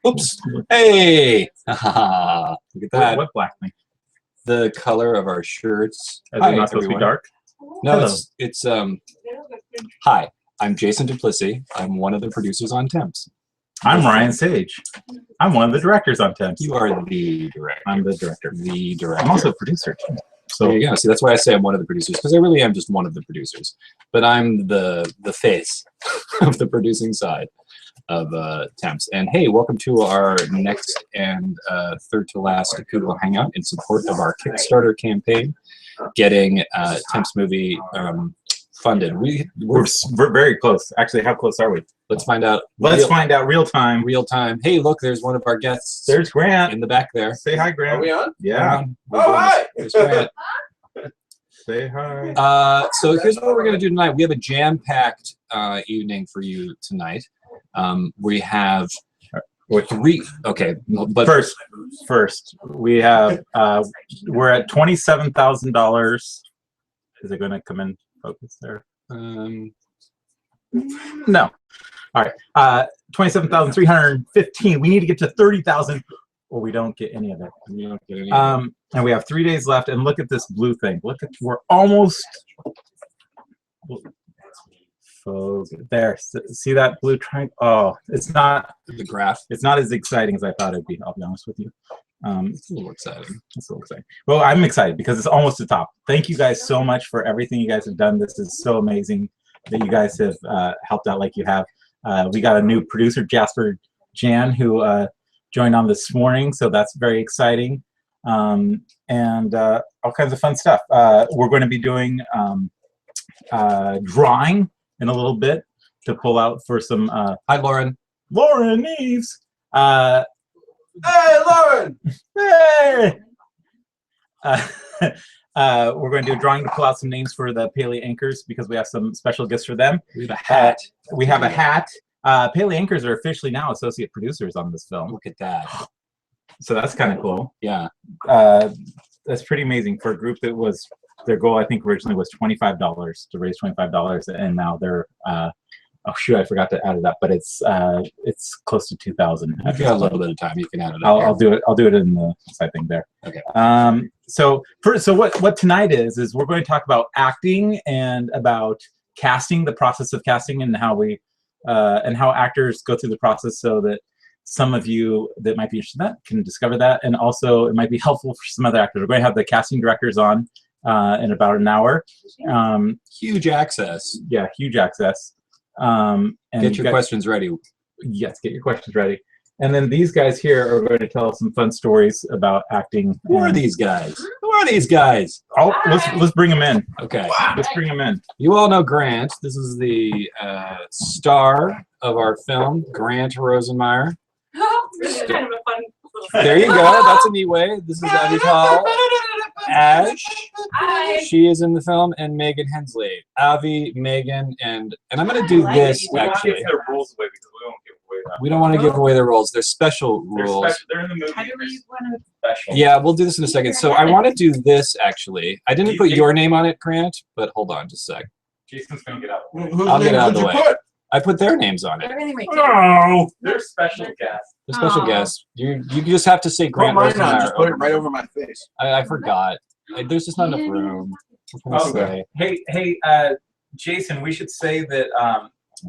Oops. Hey. Look at that. What black thing? The color of our shirts. Is it not supposed to be dark? No, Hello. it's hi, I'm Jason Duplessis. I'm one of the producers on Temps. I'm Ryan Sage. I'm one of the directors on Temps. You are the director. I'm the director. The director. I'm also a producer. So there you go. See, that's why I say I'm one of the producers, because I really am just one of the producers. But I'm the face of the producing side of Temps. And hey, welcome to our next and third to last Google Hangout in support of our Kickstarter campaign, getting Temps movie funded. We're very close. Actually, how close are we? Let's find out. Let's find out real time. Real time. Hey, look, there's one of our guests. There's Grant in the back there. Say hi, Grant. Are we on? Yeah. Oh, hi. There's Grant. Say hi. So here's what we're going to do tonight. We have a jam-packed evening for you tonight. We have three. Okay, but first we have we're at $27,000. Is it going to come in focus there? No. All right. 27,315. We need to get to 30,000, or we don't get any of it. We don't get any. And we have 3 days left. And look at this blue thing. Look at, we're almost. There. See that blue triangle? Oh, it's not the graph. It's not as exciting as I thought it'd be. I'll be honest with you. It's a little exciting. It's a little exciting. Well, I'm excited because it's almost the top. Thank you guys so much for everything you guys have done. This is so amazing that you guys have helped out like you have. We got a new producer, Jasper Jan, who joined on this morning, so that's very exciting. And all kinds of fun stuff. We're going to be doing drawing in a little bit to pull out for some. Hi, Lauren. Lauren Eves. Hey, Lauren! Hey! We're going to do a drawing to pull out some names for the Paley Anchors because we have some special gifts for them. We have a hat. We have a hat. Paley Anchors are officially now associate producers on this film. Look at that. So that's kind of cool. Yeah. That's pretty amazing for a group that was, their goal I think originally was $25 to raise $25, and now they're oh shoot, I forgot to add it up, but it's close to 2,000. If you got a little bit of time, you can add it up. I'll do it. I'll do it in the side thing there. Okay. So what tonight is we're going to talk about acting and about casting, the process of casting, and how we and how actors go through the process, so that some of you that might be interested in that can discover that, and also it might be helpful for some other actors. We're going to have the casting directors on in about an hour. Huge access. Yeah, huge access. And get your questions ready. Yes, get your questions ready. And then these guys here are going to tell us some fun stories about acting. Who are these guys? Who are these guys? Oh, let's bring them in. Okay. Let's bring them in. You all know Grant. This is the star of our film, Grant Rosenmeyer. This is kind of a fun little There you go. That's a neat way. This is Avital Ash. Hi. She is in the film, and Megan Hensley. Avi, Megan, and I'm going to do this actually. Their rules away because we don't give away that. We don't want to give away their roles. They're special rules. They're in the movie. How do we want to? Special. Yeah, we'll do this in a second. So I want to do this actually. I didn't put your name on it, Grant, but hold on just a sec. Jason's going to get out. I'll get out of the way. I put their names on it. Oh, they're special guests. The special guests. You just have to say Grant Rosenmeyer. Just put it right over my face. I forgot. There's just not enough room. What can I say? Hey, Jason, we should say that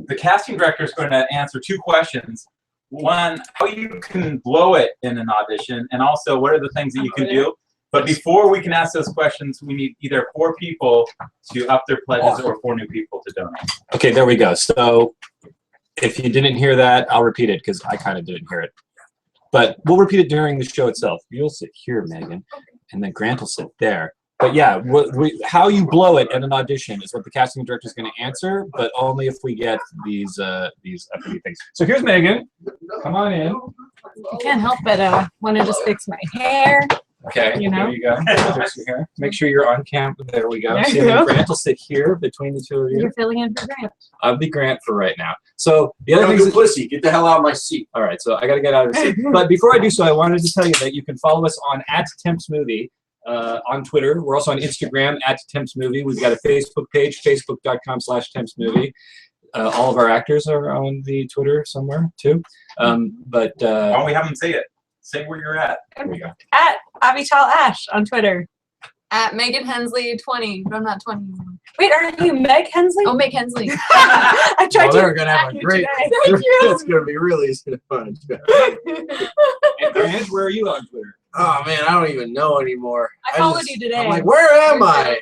the casting director is going to answer 2 questions. One, how you can blow it in an audition, and also what are the things that you can do. But before we can ask those questions, we need either 4 people to up their pledges or 4 new people to donate. Okay, there we go. So if you didn't hear that, I'll repeat it because I kind of didn't hear it. But we'll repeat it during the show itself. You'll sit here, Megan, and then Grant will sit there. But yeah, how you blow it at an audition is what the casting director is going to answer, but only if we get these uppity things. So here's Megan. Come on in. I can't help but want to just fix my hair. Okay, You know? there you go. Fix your hair. Make sure you're on camp. There we go. There See, you go. Grant will sit here between the 2 of you. You're filling in for Grant. I'll be Grant for right now. So the other No thing is, duplicity. Get the hell out of my seat. all right. So I got to get out of the seat. But before I do so, I wanted to tell you that you can follow us on @TempsMovie on Twitter. We're also on Instagram @TempsMovie. We've got a Facebook page, facebook.com/TempsMovie. all of our actors are on the Twitter somewhere too. Why don't we have them say it? Say where you're at. There we go. At Avital Ash on Twitter. At Megan Hensley 20, but I'm not 20 anymore. Wait, are you Meg Hensley? Oh, Meg Hensley. I tried Well, to. they're gonna have a great. Thank you. It's gonna be really easy to find. And Grant, where are you on Twitter? Oh man, I don't even know anymore. I followed you today. I'm like, where am I?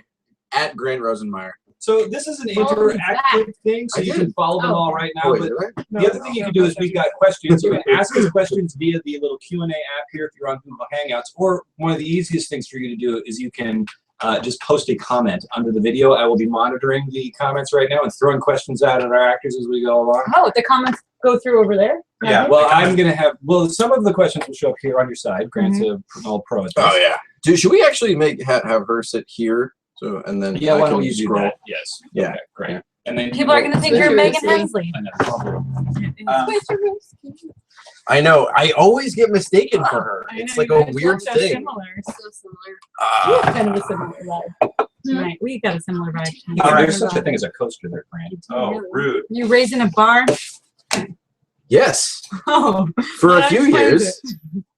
At Grant Rosenmeyer. So this is an Oh, interactive thing, so I you did. can follow them all right now. Oh, wait, But did I? the other thing you can do is we've got questions. You can ask us questions via the little Q&A app here if you're on Google Hangouts. Or one of the easiest things for you to do is you can just post a comment under the video. I will be monitoring the comments right now and throwing questions out at our actors as we go along. Oh, the comments go through over there? Yeah. Well, I'm going to have, some of the questions will show up here on your side. Grant's a all pro at this. Oh yeah. Dude, should we actually have her sit here? So and then Yeah, I why can don't you do scroll. that? Yes. Yeah. Okay, great. And then People are going to think you're Megan Hensley. I know. I always get mistaken for her. I It's know, like you a guys weird look so thing. Similar. So similar. We have kind of a similar vibe tonight. We got a similar vibe tonight. All right, there's such a thing as a coaster there, Grant. Oh, rude. You raising a bar? Yes. Oh. For a That few explains years.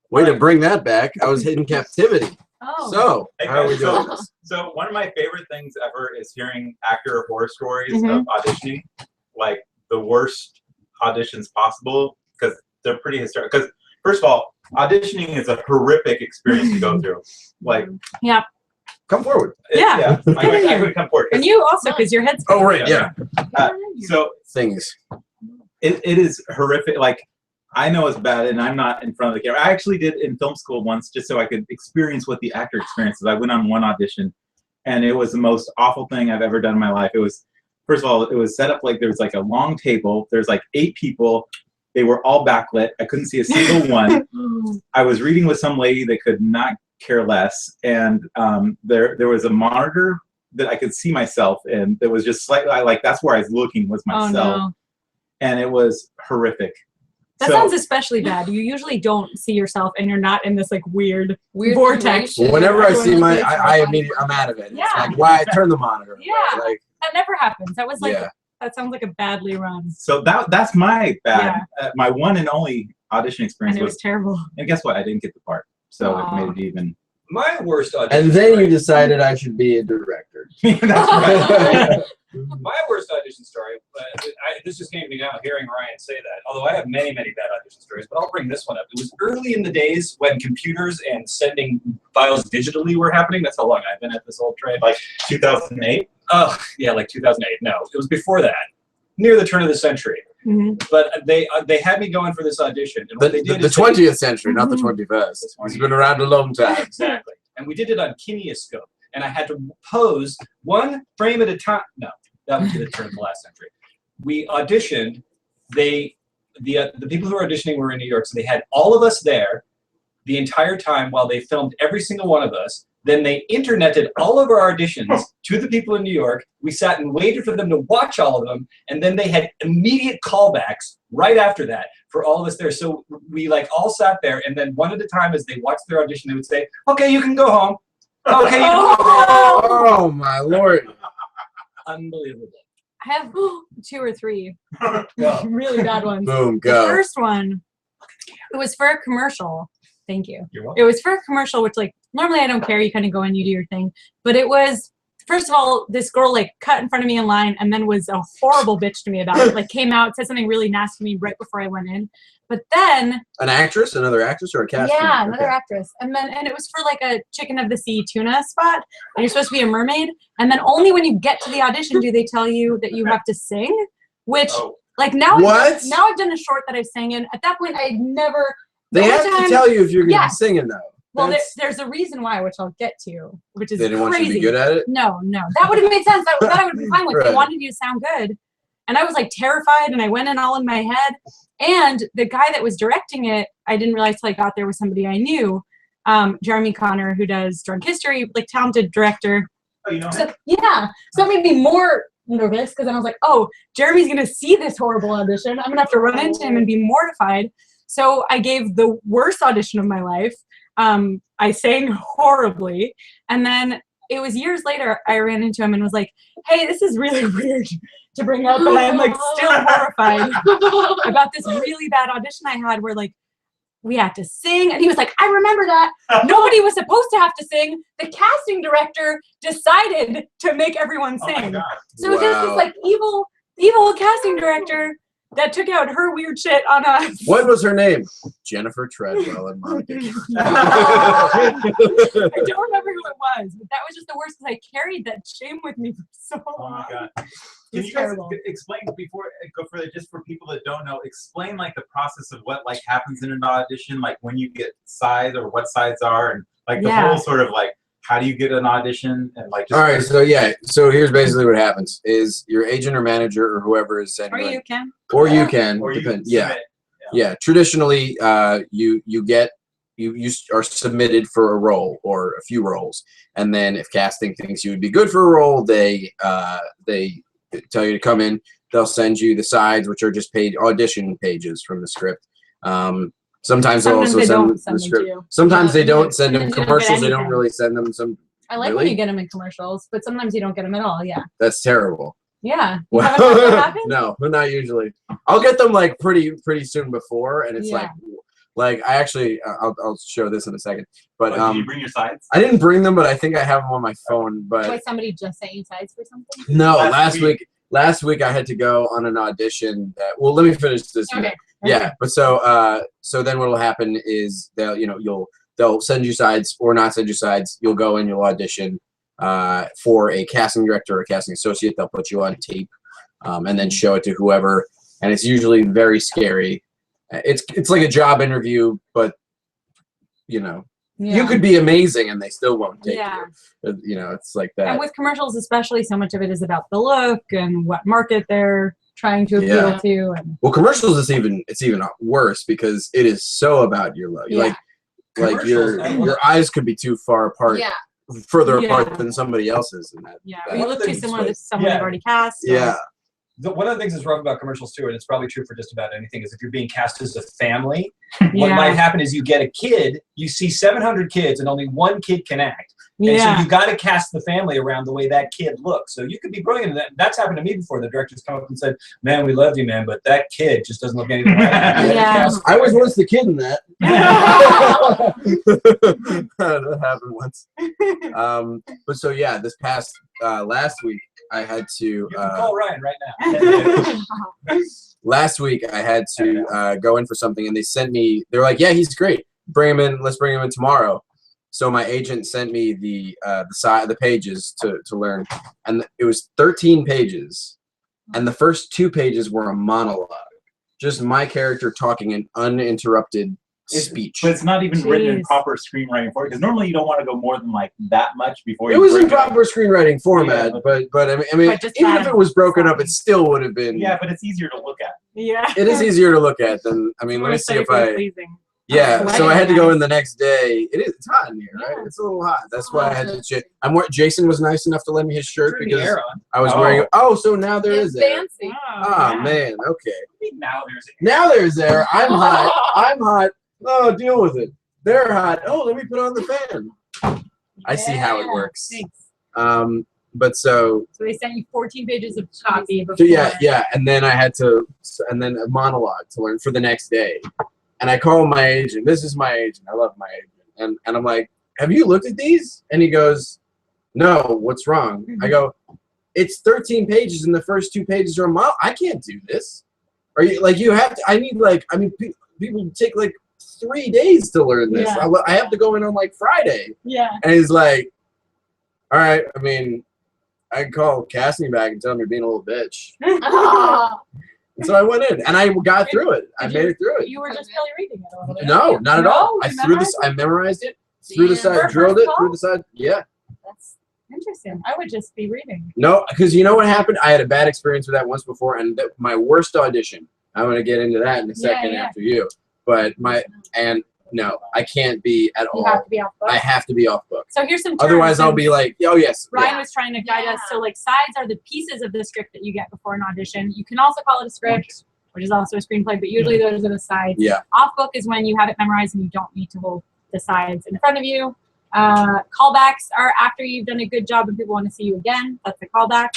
Way to bring that back. I was in captivity. Oh. So Hey, how are we guys, doing this? So one of my favorite things ever is hearing actor horror stories Mhm. of auditioning, like the worst auditions possible, because they're pretty historic. Because first of all, auditioning is a horrific experience to go through. Like, Come forward. Yeah. I could come forward. And you also, because your head's. Oh right, yeah. So Things. it is horrific. Like, I know it's bad, and I'm not in front of the camera. I actually did in film school once, just so I could experience what the actor experiences. I went on one audition, and it was the most awful thing I've ever done in my life. It was, first of all, it was set up like there was like a long table. There's like 8 people. They were all backlit. I couldn't see a single one. I was reading with some lady that could not care less, and there was a monitor that I could see myself in. That was just slightly like that's where I was looking was Oh, myself, no. and it was horrific. That So- sounds especially bad. You usually don't see yourself and you're not in this like weird vortex. situation. Whenever I Everyone see looks I like- immediately I'm out of it. It's Yeah. like why I turn the monitor. away. Yeah. Like That never happens. That was like, yeah. that sounds like a badly run. So that's my bad, my one and only audition experience And it was terrible. and guess what? I didn't get the part, so Aw. it made it even. My worst audition. And then you decided I should be a director. That's right. My worst audition story, this just came to me now hearing Ryan say that, although I have many, many bad audition stories, but I'll bring this one up. It was early in the days when computers and sending files digitally were happening. That's how long I've been at this old trade. Like 2008. Oh, yeah, like 2008. No, it was before that, near the turn of the century. Mhm. But they had me going for this audition. And what they did The is they- 20th century, not the Mhm. 21st. The It's been around a long time. Exactly. And we did it on Kineoscope. And I had to pose one frame at a time. No, that was the turn of the last century. We auditioned. The people who were auditioning were in New York, so they had all of us there the entire time while they filmed every single one of us. Then they interneted all of our auditions to the people in New York. We sat and waited for them to watch all of them, and then they had immediate callbacks right after that for all of us there. So we like all sat there, and then one at a time as they watched their audition, they would say, "Okay, you can go home. Okay, you can go home." Oh my lord. Unbelievable. I have 2 or 3 Go. really bad ones. Boom, The go. first one, it was for a commercial. Thank you. You're welcome. It was for a commercial, which like normally I don't care. You kind of go in, you do your thing. But it was, first of all, this girl like cut in front of me in line and then was a horrible bitch to me about it. Like came out, said something really nasty to me right before I went in. But then, An actress, another actress, or a cast? yeah, member? another Okay. actress. And it was for like a chicken of the sea tuna spot. And you're supposed to be a mermaid. And then only when you get to the audition do they tell you that you have to sing, which Oh. like now, What? now I've done a short that I've sang in. At that point, I had never. They the have only to time- tell you if you're going to Yes. be singing though. Well, That's- there's a reason why, which I'll get to, which is they didn't crazy. want you to be good at it. No, that would have made sense. That I would have been fine with. They Right. wanted you to sound good. And I was like terrified and I went in all in my head. And the guy that was directing it, I didn't realize till I got there was somebody I knew, Jeremy Connor, who does Drunk History, like talented director. Oh, you know. So, yeah. So it made me more nervous because then I was like, oh, Jeremy's going to see this horrible audition. I'm going to have to run into him and be mortified. So I gave the worst audition of my life. I sang horribly. And then it was years later I ran into him and was like, hey, this is really weird to bring up, but I'm like still horrified about this really bad audition I had where like we had to sing, and he was like, I remember that. Nobody was supposed to have to sing. The casting director decided to make everyone Oh my sing. God. So just this like evil casting director that took out her weird shit on us. What was her name? Jennifer Treadwell and Monica. I don't remember who it was, but that was just the worst because I carried that shame with me for so Oh long. my God. Can It's you guys terrible. explain before I go further, just for people that don't know, explain like the process of what like happens in an audition, like when you get sides or what sides are, and like the Yeah. whole sort of like how do you get an audition and like just All right, so yeah, so here's basically what happens: is your agent or manager or whoever is sending Or you, you can. or you can, or you depend. submit. Yeah. Traditionally, you are submitted for a role or a few roles, and then if casting thinks you would be good for a role, they tell you to come in. They'll send you the sides, which are just audition pages from the script. Sometimes they'll also they send don't the send them script. to you. Sometimes they don't send them Sometimes you don't get commercials. They don't anything. really send them some. I like when Really? you get them in commercials, but sometimes you don't get them at all. Yeah. That's terrible. Yeah. You haven't had that happen? No, not usually. I'll get them like pretty soon before, and it's Yeah. like I actually I'll show this in a second. But Did you bring your sides? I didn't bring them, but I think I have them on my phone. But Wait, somebody just sent you sides for something? no, Last last week I had to go on an audition. Well, let me finish this. Okay. Yeah, but so then what'll happen is they'll send you sides or not send you sides. You'll go and you'll audition for a casting director or a casting associate. They'll put you on tape and then show it to whoever, and it's usually very scary. It's like a job interview, but Yeah. you could be amazing and they still won't take Yeah. you. It's like that. And with commercials, especially, so much of it is about the look and what market they're trying to appeal Yeah. to. And Well, commercials is even worse because it is so about your look. Yeah. Like your eyes could be too far apart, Yeah. further Yeah. apart than somebody else's. And that. yeah, that- you look too similar to someone they've already cast. or- Yeah. One of the things that's rough about commercials too, and it's probably true for just about anything, is if you're being cast as a family, what Yeah. might happen is you get a kid, you see 700 kids, and only one kid can act. And Yeah. so you got to cast the family around the way that kid looks. So you could be brilliant. And that's happened to me before. The director's come up and said, "Man, we loved you, man, but that kid just doesn't look anything like you." Yeah. I was once the kid in that. That happened once. But so yeah, this past last week I had to. You can call Ryan right now. Last week I had to go in for something, and they sent me. They're like, "Yeah, he's great. Bring him in. Let's bring him in tomorrow." So my agent sent me the pages to learn, and it was 13 pages, and the first 2 pages were a monologue, just my character talking in uninterrupted speech. But it's not even written in Jeez. proper screenwriting format, because normally you don't want to go more than like that much before It you was in break up. proper screenwriting format, Yeah, but I mean, But just even bad if it was broken up, it stopping. still would have been. Yeah, but it's easier to look at. Yeah. It is easier to look at than. I mean, You let me wanna see if aesthetically I. pleasing. Yeah, Oh, so I had to go nice. in the next day. It's hot in here, right? Yeah. It's a little hot. That's why I had to check. Jason was nice enough to lend me his shirt Turn the because air on. I was Oh. wearing. Oh, so now there It's is air. fancy. Ah, yeah. man. Okay. Now there's Now there's air. I'm hot. I'm hot. Oh, deal with it. They're hot. Oh, let me put on the fan. I see how it Yeah. works. Thanks. But so So they sent you 14 pages of copy before. So yeah, and then I had to, and then a monologue to learn for the next day. And I called my agent. This is my agent. I love my agent. And I'm like, have you looked at these? And he goes, no, what's wrong? I go, it's 13 pages and the first 2 pages are a monologue. I can't do this. Are you like, you have to, I need like, I mean, people take like 3 days to learn this. Yeah. I have to go in on like Friday. Yeah. And he's like, all right, I mean, I can call casting back and tell him you're being a little bitch. And so I went in and I got through it. I made it through it. You were just really reading it a little bit. No, not at all. No, I you threw this. memorized I memorized it. Through the Damn. side, For drilled first it through call? the side. Yeah. That's interesting. I would just be reading. No, because you know what happened? I had a bad experience with that once before, and my worst audition. I'm gonna get into that in a second Yeah. after you. But no, I can't be at You all. have to be off book. I have to be off book. So here's some terms. Otherwise, I'll be since like, oh yes. Ryan was trying to guide us. So like sides are the pieces of the script that you get before an audition. You can also call it a script, which is also a screenplay, but usually those are the sides. Yeah. Off book is when you have it memorized and you don't need to hold the sides in front of you. Callbacks are after you've done a good job and people want to see you again. That's a callback.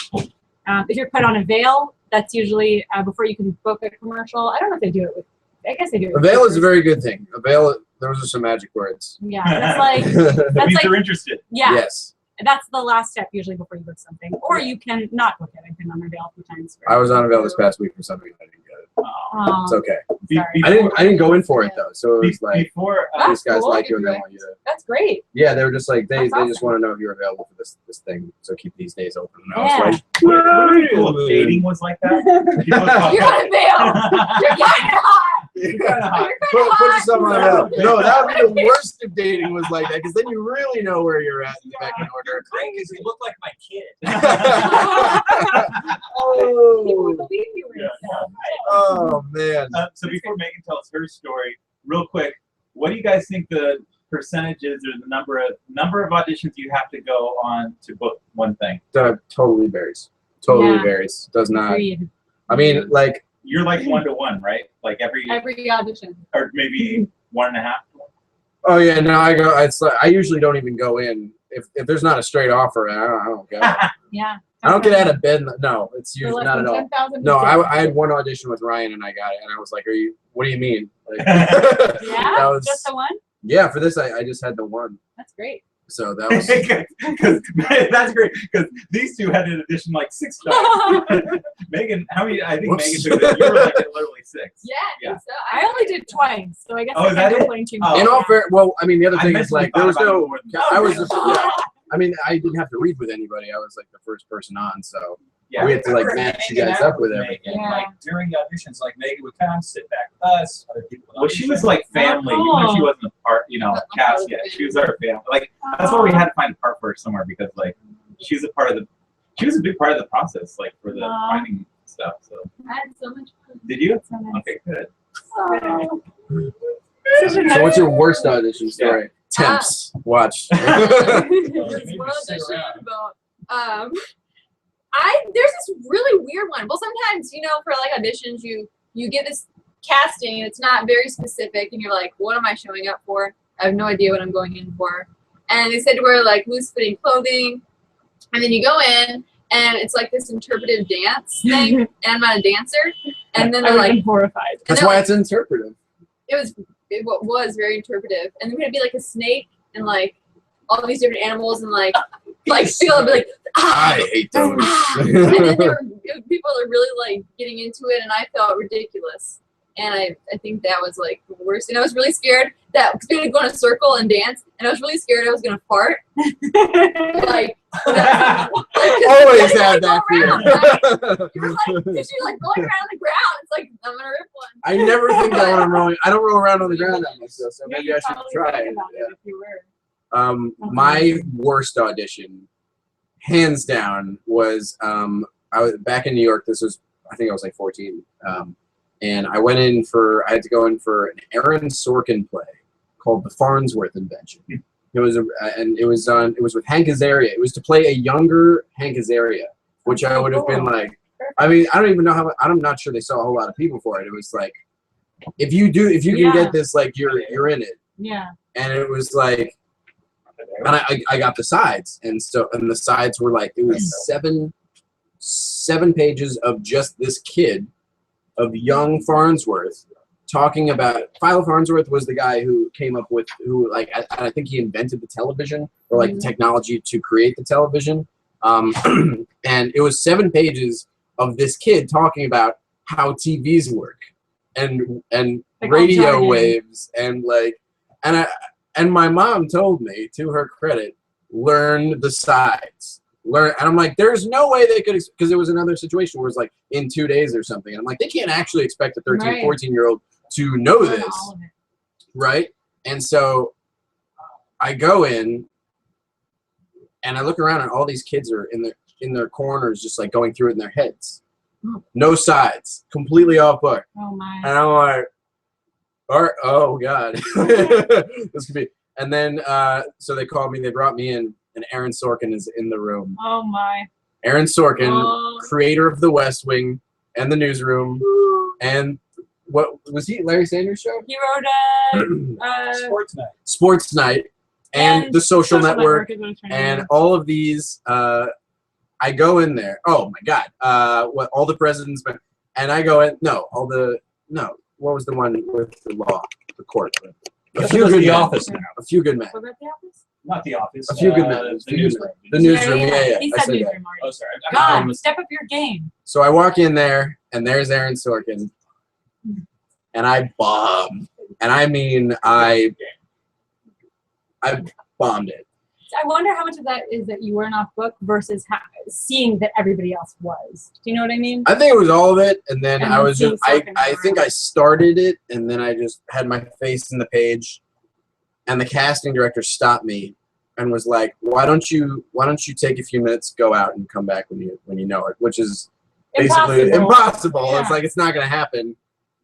If you're put on Avail, that's usually before you can book a commercial. I don't know if they do it with. I guess they do it. Avail is a very good thing. Avail. Those are some magic words. Yeah, that's like That means like they're interested. yeah. Yes. That's the last step usually before you book something, or you can not book it. I've been on Avail a few times. I was on Avail this past week for something I didn't get it. Oh, It's okay. sorry. I didn't go in for it though, so it was like Before, these guys cool. like you and they want you to. That's great. Yeah, they were just like they That's just awesome. want to know if you're available for this thing, so keep these days open. And Yeah. I was really cool if dating was like that. People would call- You're on Avail. You're kind of hot. You're kinda hot. Put yourself on Avail. No, that would be the worst if dating was like that, because then you really know where you're at in the back in order. Great, because you look like my kid. People would Oh, believe you were. Yeah. oh man. So before Megan tells her story, real quick, what do you guys think the percentages or the number of auditions you have to go on to book one thing? Totally varies. Totally Yeah. varies. Does not. Agreed. I mean, like, You're like 1-to-1, right? Like every audition. or maybe 1.5. oh yeah, no, I go. It's like I usually don't even go in if there's not a straight offer. I don't go. Yeah. I don't get out of bed. No, it's For usually less not than at all. 10,000 No, people. I had one audition with Ryan and I got it, and I was like, what do you mean? Like, Yeah. that was, Just the one. yeah, for this I just had the one, That's great. so that was. Because that's great. Because these two had an audition like 6 times. Megan, how many? I think Whoops. Megan took it. You were like at literally 6. Yeah, Yeah. So I only did twice, so I guess Oh, I is that can't it? complain too much. Oh. In all fair, well, I mean, the other I thing is mentally like there was thought about it no. more than I was. that. I mean, I didn't have to read with anybody. I was like the first person on, so Yeah. we had to like Remember match you hanging guys out up with with everything. Megan, Yeah. Like during the auditions, like Megan would come sit back with us. Other people would Well, she was audition. like family, even though she wasn't a part, cast yet. She was our family. Like that's why we had to find a part for her somewhere because like she was a big part of the process, like for the Aw. finding stuff. So I had so much fun. did you? So nice. Okay, good. Oh. So what's your worst audition story? Temps. Watch. There's maybe one sit audition around. about there's this really weird one. Well, sometimes for like auditions you get this casting and it's not very specific and you're like, what am I showing up for? I have no idea what I'm going in for. And they said to wear like loose fitting clothing, and then you go in and it's like this interpretive dance thing, and I'm not a dancer. And then I they're would have like, been horrified. That's why it's interpretive. it was very interpretive, and then we're gonna be like a snake and like all these different animals and like feel like I hate those. and then people are really like getting into it, and I felt ridiculous. And I think that was like the worst. And I was really scared that because we had to go in a circle and dance, and I was really scared I was gonna fart. Like Always had that fear. you're like, because you're like going around the ground. It's like I'm gonna rip one. I never think that when I'm rolling. I don't roll around on the ground that much, though, so Yeah, maybe you I should probably try think it. about Yeah. it if you were. My worst audition, hands down, was I was back in New York. This was, I think I was like 14, and I went in I had to go in for an Aaron Sorkin play called The Farnsworth Invention. It was it was with Hank Azaria. It was to play a younger Hank Azaria, which I would have been like. I mean, I don't even know how. I'm not sure they saw a whole lot of people for it. It was like, if you can Yeah. get this, like you're in it. Yeah. And it was like, and I got the sides, and the sides were like, it was seven pages of just this kid of young Farnsworth talking about. Philo Farnsworth was the guy who came up with, I think he invented the television, or like the technology to create the television. And it was 7 pages of this kid talking about how TVs work and Like radio jargon. waves and my mom told me, to her credit, learn the sides. And I'm like, there's no way they could, because it was another situation where it was like in 2 days or something. And I'm like, they can't actually expect a 13, Right. 14-year-old to know Learn this, all of it. right? And so I go in and I look around and all these kids are in their corners, just like going through it in their heads. No sides, completely off book. Oh my. And I'm like, oh God, this could be. And then, so they called me, they brought me in, and Aaron Sorkin is in the room. Oh my. Aaron Sorkin, Oh. creator of The West Wing and The Newsroom, and what was he? Larry Sanders Show? He wrote Sports night. Sports Night, and the social network, is what I'm trying to and do. all of these. I go in there. Oh my God! What all the presidents? And I go in. No, all the no. What was the one with the law, the court? A few good The men. Office now. A few good men. Was that the office? Not The Office. A few good men. The newsroom. The newsroom. Yeah. He I said said that. newsroom Oh, already. sorry. God, step up your game. So I walk in there, and there's Aaron Sorkin, and I bombed. And I mean, I bombed it. I wonder how much of that is that you weren't off book versus seeing that everybody else was. Do you know what I mean? I think it was all of it, and then And I then was seeing just Sorkin I think I started it, and then I just had my face in the page, and the casting director stopped me and was like, "Why don't you take a few minutes, go out, and come back when you know it?" Which is basically impossible. Yeah. It's like it's not gonna happen.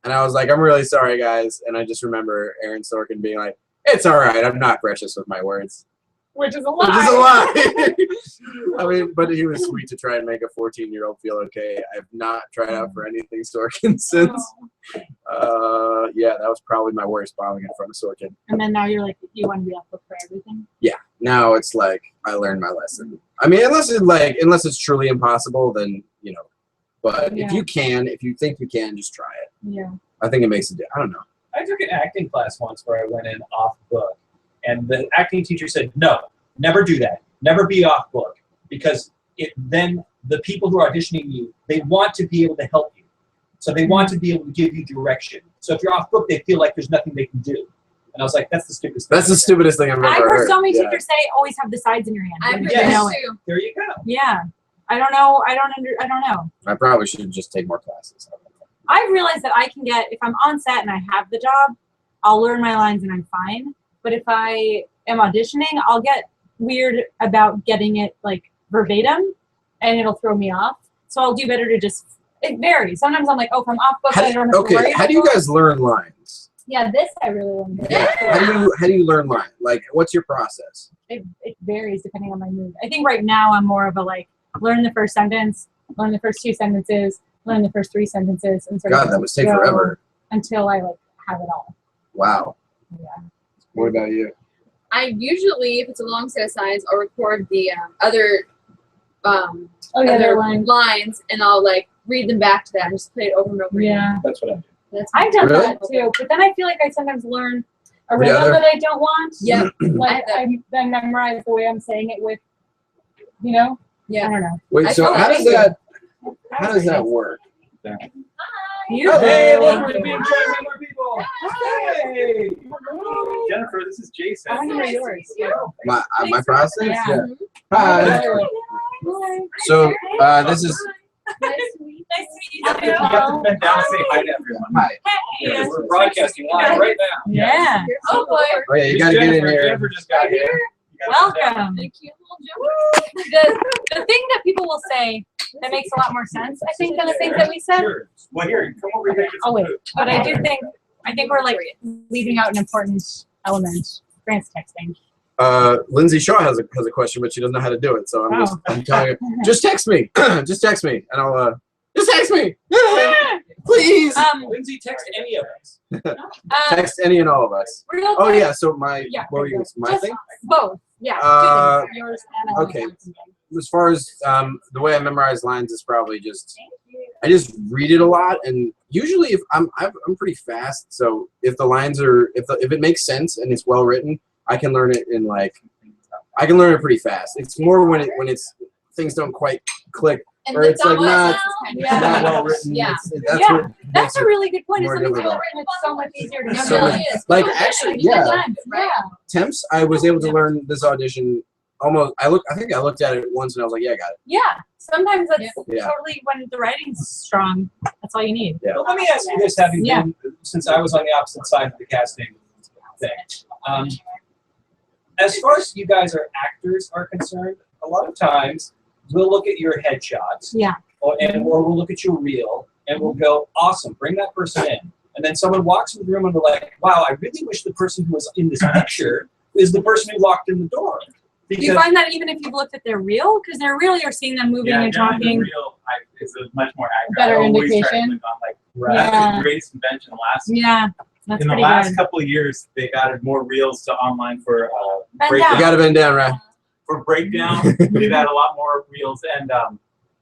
And I was like, "I'm really sorry, guys." And I just remember Aaron Sorkin being like, "It's all right. I'm not precious with my words." Which is a lie. Which is a lie. I mean, but he was sweet to try and make a 14-year-old feel okay. I've not tried out for anything Sorkin since. Yeah, that was probably my worst bombing in front of Sorkin. And then now you're like, you want to be off book for everything? Yeah, now it's like I learned my lesson. I mean, unless it's truly impossible, then you know. But Yeah. if you think you can, just try it. Yeah. I think it makes a difference. I don't know. I took an acting class once where I went in off book, and the acting teacher said, "No, never do that. Never be off book, because then the people who are auditioning you, they want to be able to help you, so they want to be able to give you direction. So if you're off book, they feel like there's nothing they can do." And I was like, "That's the stupidest thing." That's the stupidest thing I've ever I've heard. heard so many Yeah. teachers say, always have the sides in your hand. I've heard Yes. You know that it. too. There you go. Yeah. I don't know. I don't know. I probably should just take more classes. I've realized that I can get, if I'm on set and I have the job, I'll learn my lines and I'm fine. But if I am auditioning, I'll get weird about getting it like verbatim and it'll throw me off. So I'll do better to just, it varies. Sometimes I'm like, oh, if I'm off book, I don't have to worry How do you about it. guys learn lines? Yeah, this I really want to do. Yeah. How do you learn lines? Like, what's your process? It varies depending on my mood. I think right now I'm more of a like, learn the first sentence, learn the first 2 sentences, learn the first 3 sentences, and sort God, of that must take go forever. until I like have it all. Wow. Yeah. What about you? I usually, if it's a long set of signs, I'll record the other Other lines, and I'll like read them back to them, just play it over and over again. Yeah. That's what I do. That's I've done Really? that too, but then I feel like I sometimes learn a Yeah, rhythm they're- that I don't want. Yeah. Like I- I then memorize the way I'm saying it with, you know. Yeah. I don't know. Wait, I so feel how like does that work? You Hey, Hello. look, we're being joined by more people. Hey. Jennifer, this is Jason. I want to hear yours. My process? Yeah. Hi. So this is Nice to meet you. Nice to meet You have to bend down and say hi to everyone. hi. Because we're broadcasting live right now. Yeah. Oh boy. Oh yeah, you gotta get in Jennifer, here. Jennifer just got here. You gotta sit down. Welcome. Thank you, little Joe. The thing that people will say that makes a lot more sense, I think, than the things that we said. Sure. Well, here, come over here. and get Oh some wait, food. but I think we're like leaving out an important element. Grant's texting. Lindsay Shaw has a question, but she doesn't know how to do it. So I'm telling her, Oh. just text me, just text me, and I'll just text me, please. Lindsay, text any of us. Text any and all of us. Real Oh quick, yeah, so my Yeah, what were you my just thing? both. Yeah. Uh, two things. Yours and I okay. As far as the way I memorize lines is probably just I just read it a lot, and usually if I'm pretty fast, so if the lines are if it makes sense and it's well written, I can learn it in I can learn it pretty fast. It's more when it's things don't quite click And or the it's like double not S is kind of- Yeah. not well written. Yeah. That's Yeah. what That's makes a it really good point. If more something's well difficult. written, it's so much easier to It So really memorize. is. like Oh, actually yeah. yeah. Yeah. Temps, I was able to learn this audition almost. I think I looked at it once and I was like, yeah, I got it. Yeah. Sometimes that's Yeah. totally when the writing's strong. That's all you need. Yeah. Well, let me ask you this, having Yeah. been, since I was on the opposite side of the casting thing. As far as you guys are actors are concerned, a lot of times we'll look at your headshots, Yeah. or we'll look at your reel, and we'll go, awesome, bring that person in. And then someone walks in the room and they're like, wow, I really wish the person who was in this picture is the person who walked in the door. Do you Because find that even if you've looked at their reel? Because their reel, you're seeing them moving and generally the talking. real is a much more accurate. Better I always try to indication. click on, like, Right. that's Yeah. the greatest invention last. Yeah. That's in the pretty last good. couple of years, they've added more reels to online for Bend breakdown. You got to bend down, right? For breakdown, they've added a lot more reels. And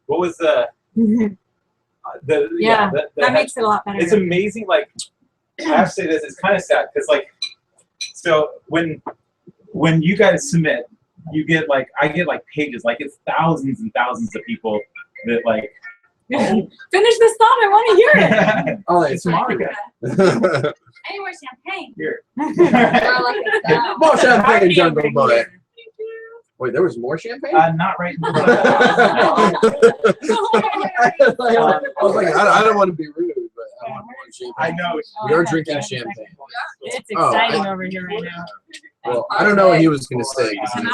what was the Yeah, the that makes it a lot better. It's amazing. Like, I have to say this, it's kind of sad because, like, so when you guys submit, you get like, I get like pages, like it's thousands and thousands of people that like, Finish this thought. I want to hear it. Oh, it's Monica. I need more champagne. Here. More champagne, Jungle Boy. Wait, there was more champagne? Not right now. I was like, I don't want to be rude, but I want more champagne. I know. We are drinking champagne. It's Oh, exciting over here right now. Well, I don't know what he was going to say. And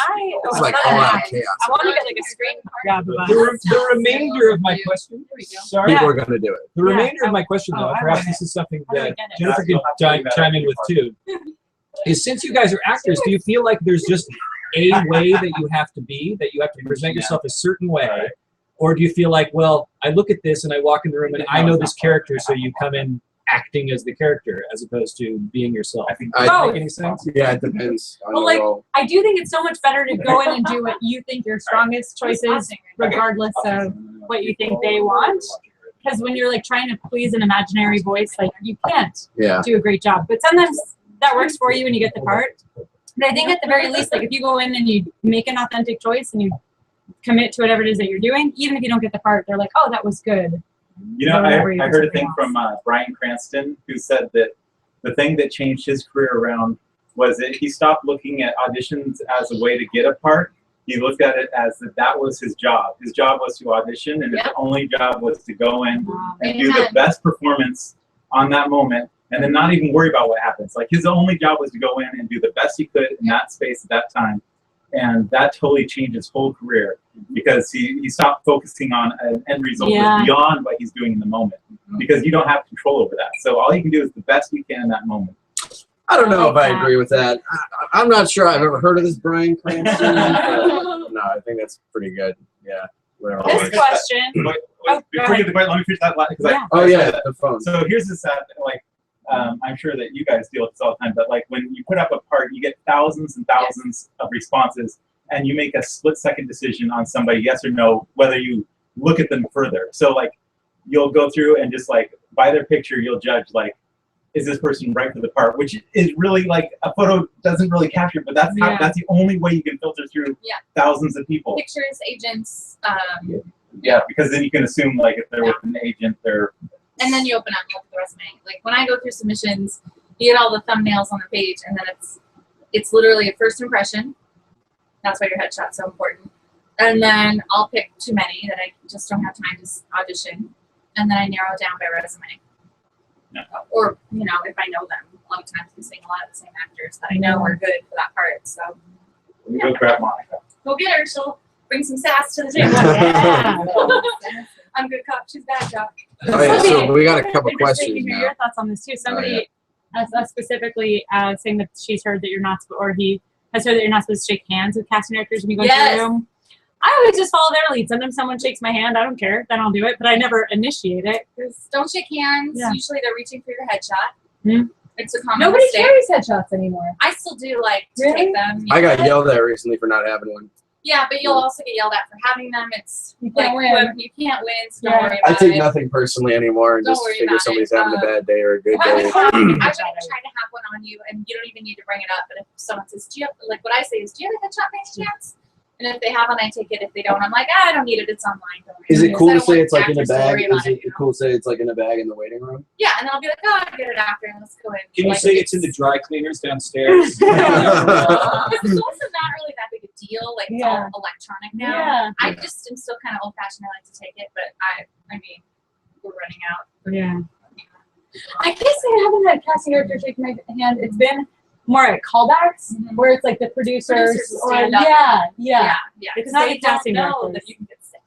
It's like all out chaos. I want to get like a screen grab of us. The remainder of my question. Sorry. People are going to do it. The remainder of my question, though, I perhaps want this is something I wanna that get it. Jennifer could chime in with too, is since you guys are actors, do you feel like there's just a way that you have to be, that you have to present yourself a certain way? Or do you feel like, well, I look at this and I walk in the room and I know this character, so you come in acting as the character as opposed to being yourself? I think I- does that Oh. make any sense? Yeah, it depends on Well, the like, role. I do think it's so much better to go in and do what you think your strongest choice is, regardless of what you think they want. Because when you're like trying to please an imaginary voice, like you can't Yeah. do a great job. But sometimes that works for you when you get the part. But I think at the very least, like if you go in and you make an authentic choice and you commit to whatever it is that you're doing, even if you don't get the part, they're like, oh, that was good. You know, Whatever you I do heard a something thing from Bryan Cranston, who said that the thing that changed his career around was that he stopped looking at auditions as a way to get a part. He looked at it as that was his job. His job was to audition, and his only job was to go in and do the best performance on that moment, and then not even worry about what happens. Like, his only job was to go in and do the best he could in that space at that time. And that totally changed his whole career because he stopped focusing on an end result that's beyond what he's doing in the moment, because you don't have control over that. So all you can do is the best you can in that moment. I don't know if I agree with that. I'm not sure I've ever heard of this Bryan Cranston. No, I think that's pretty good. Yeah. Whatever. This question. Wait, before you get the question, let me finish that. Oh, yeah, the phone. So here's the sad thing, like, I'm sure that you guys deal with this all the time, but like when you put up a part, you get thousands and thousands of responses, and you make a split-second decision on somebody, yes or no, whether you look at them further. So like, you'll go through and just like, by their picture, you'll judge like, is this person right for the part? Which is really like, a photo doesn't really capture, but that's how, that's the only way you can filter through thousands of people. Pictures, agents. Yeah, because then you can assume like if they're with an agent, they're. And then you open up and look at the resume. Like when I go through submissions, you get all the thumbnails on the page, and then it's literally a first impression. That's why your headshot's so important. And then I'll pick too many that I just don't have time to audition, and then I narrow down by resume. Or, you know, if I know them. A lot of times I'm seeing a lot of the same actors that I know are good for that part. So Go grab Monica. go get her. She'll bring some sass to the table. I'm good cop, she's bad cop. Oh, yeah, so we got a couple Interesting questions to hear now. your thoughts on this too. Somebody specifically saying that she's heard that you're not, or he has heard that you're not supposed to shake hands with casting directors when you go into the room. I always just follow their lead. Sometimes someone shakes my hand, I don't care, then I'll do it, but I never initiate it. Don't shake hands. Yeah. Usually they're reaching for your headshot. Mhm. It's a common Nobody mistake. carries headshots anymore. I still do like to Really? take them. I got yelled at recently for not having one. Yeah, but you'll also get yelled at for having them. It's You like can't win. You can't win, so don't worry I about take it. nothing personally anymore and Don't just worry figure about somebody's it. having a bad day or a good I day. would try to have one on you, and you don't even need to bring it up. But if someone says, "Do you have," like what I say is, "Do you have a headshot by any chance?" And if they have one, I take it. If they don't, I'm like, I don't need it. It's online. Don't worry Is about it cool I to don't say want it's like in a actors to bag? worry about Is it you know? cool to say it's like in a bag in the waiting room? Yeah, and then I'll be like, oh, I'll get it after, and let's go in. Can you Like, say it's in the dry cleaners downstairs? Because it's also not really that big a deal. Like, it's Yeah. all electronic now. Yeah. I just am still kind of old-fashioned. I like to take it, but I mean, we're running out. Yeah. I guess I haven't had casting director shake my hand. It's been more at callbacks where it's like the producers Producers or stand up. Yeah. Yeah. It's Because not they the casting don't know directors. that you can get sick.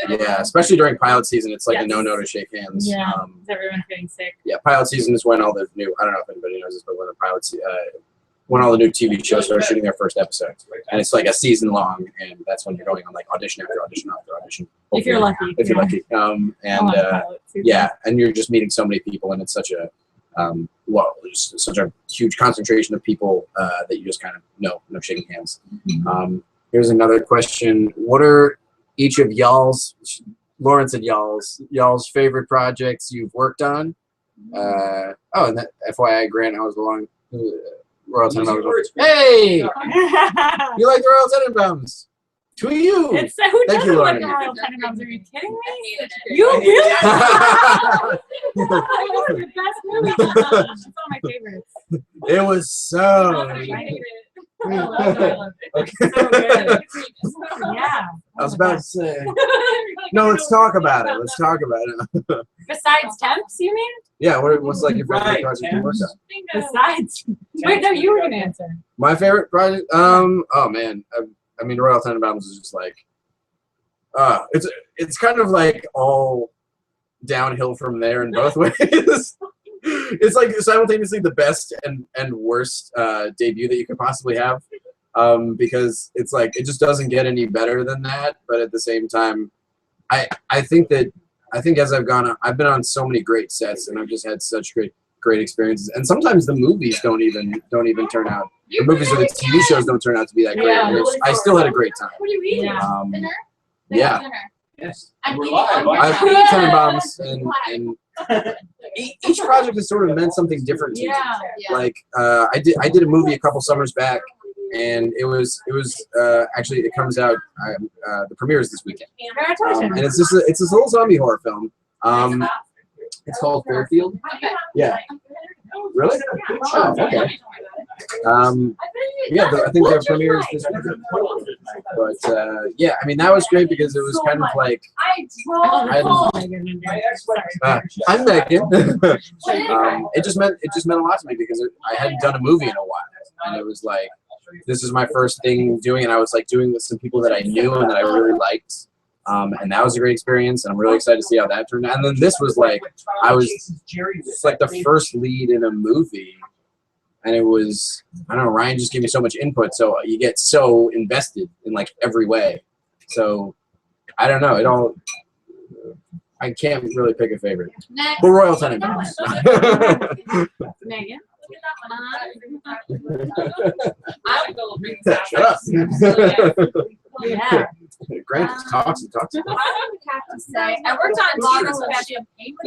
Yeah, especially during pilot season, it's like a Yes. no-no to shake hands. Yeah. Everyone's getting sick. Yeah, pilot season is when all the new, I don't know if anybody knows this, but when the pilots, when all the new TV shows start shooting their first episode. And it's like a season long, and that's when you're going on like audition after audition after audition. If you're lucky. If you're lucky. And yeah, and you're just meeting so many people, and it's such a, well, there's such a huge concentration of people that you just kind of know, no shaking hands. Here's another question. What are each of y'all's, Lauren said y'all's favorite projects you've worked on? Oh, and that FYI, Grant, I was along Royal Tenenbaums. Hey! You like the Royal Tenenbaums? To you! It's who Thank you, doesn't like Lauren. the Royal Tenenbaums? Are you kidding me? You You really? It's one of the best movies. It's one of my favorites. It was so. I love it. So good. Yeah. I was about to say. No, let's talk about it. Let's talk about it. Besides Temps, you mean? Yeah, what's like your favorite Right, project you worked on? Besides. Wait, no, you were gonna answer. My favorite project? Oh man, I mean, Royal Tenenbaums is just like, it's kind of like all downhill from there in both ways. It's like simultaneously the best and worst debut that you could possibly have, because it's like it just doesn't get any better than that. But at the same time, I think as I've been on so many great sets, and I've just had such great experiences. And sometimes the movies don't even turn out. The movies or the TV shows don't turn out to be that great. Yeah. And I still had a great time. What are you eating? Yeah. Dinner? Yeah. Dinner. Yes. I'm We're eating live. on I've your eaten time. Tenenbaums, and each project has sort of meant something different to me. Yeah. Yeah. Like I did a movie a couple summers back, and it was actually it comes out the premiere is this weekend, Congratulations. and it's this little zombie horror film. It's called Fairfield. Yeah. Really? Oh, okay. Yeah, I think their premiere is this weekend. But yeah, I mean that was great because it was kind of like I'm Megan. It just meant a lot to me because I hadn't done a movie in a while, and it was like this is my first thing doing, and I was like doing with some people that I knew and that I really liked. And that was a great experience, and I'm really excited to see how that turned out. And then this was like, it's like the first lead in a movie, and it was, I don't know, Ryan just gave me so much input, so you get so invested in like every way. So, I don't know, I can't really pick a favorite. Next. But Royal Tenenbaums. Megan? Shut up. Yeah. Grant talks and talks. I would have to say, I worked on two this past year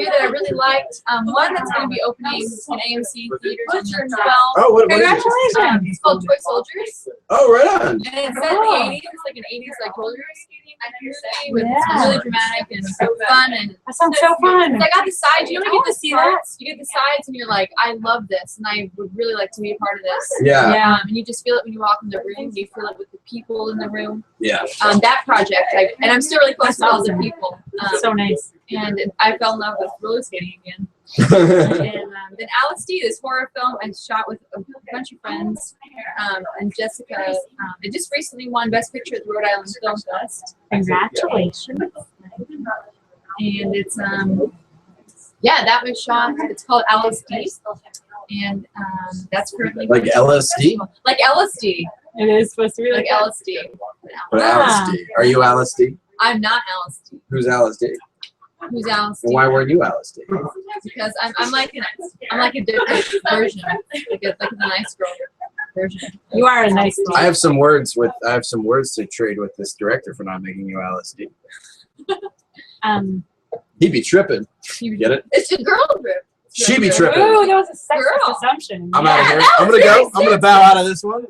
that I really liked. One that's going to be opening in AMC theaters in 12. Oh, what is it? Congratulations. It's called Toy Soldiers. Oh, right on. And it's set in the 80s. It's like an 80s like roller skating activity with Yeah. really dramatic and so fun. And That sounds so fun. I got the sides. You know, when you get to see that. You get the sides, and you're like, I love this, and I would really like to be a part of this. Yeah. Yeah. And you just feel it when you walk in the room. You feel it with the people in the room. Yeah. That project, and I'm still really close to all the people. So nice. And I fell in love with roller skating again. And then Alice D, this horror film I shot with a bunch of friends, and Jessica. It just recently won Best Picture at the Rhode Island Film Fest. Congratulations. And it's yeah, that was shot. It's called Alice D, and that's currently Like LSD? like LSD, It is supposed to be like LSD. But Alice D. Are you Alice D? I'm not Alice D. Who's Alice D? Who's Alice D? And why weren't you Alice D? Because I'm like a different version, like a nice girl version. You are a nice girl. I have some words to trade with this director for not making you Alice D. He'd be tripping. You get it? It's a girl group. She be tripping. Ooh, that was a sexist Girl. assumption. I'm out of here. that I'm was gonna go. very I'm gonna bow out of this one.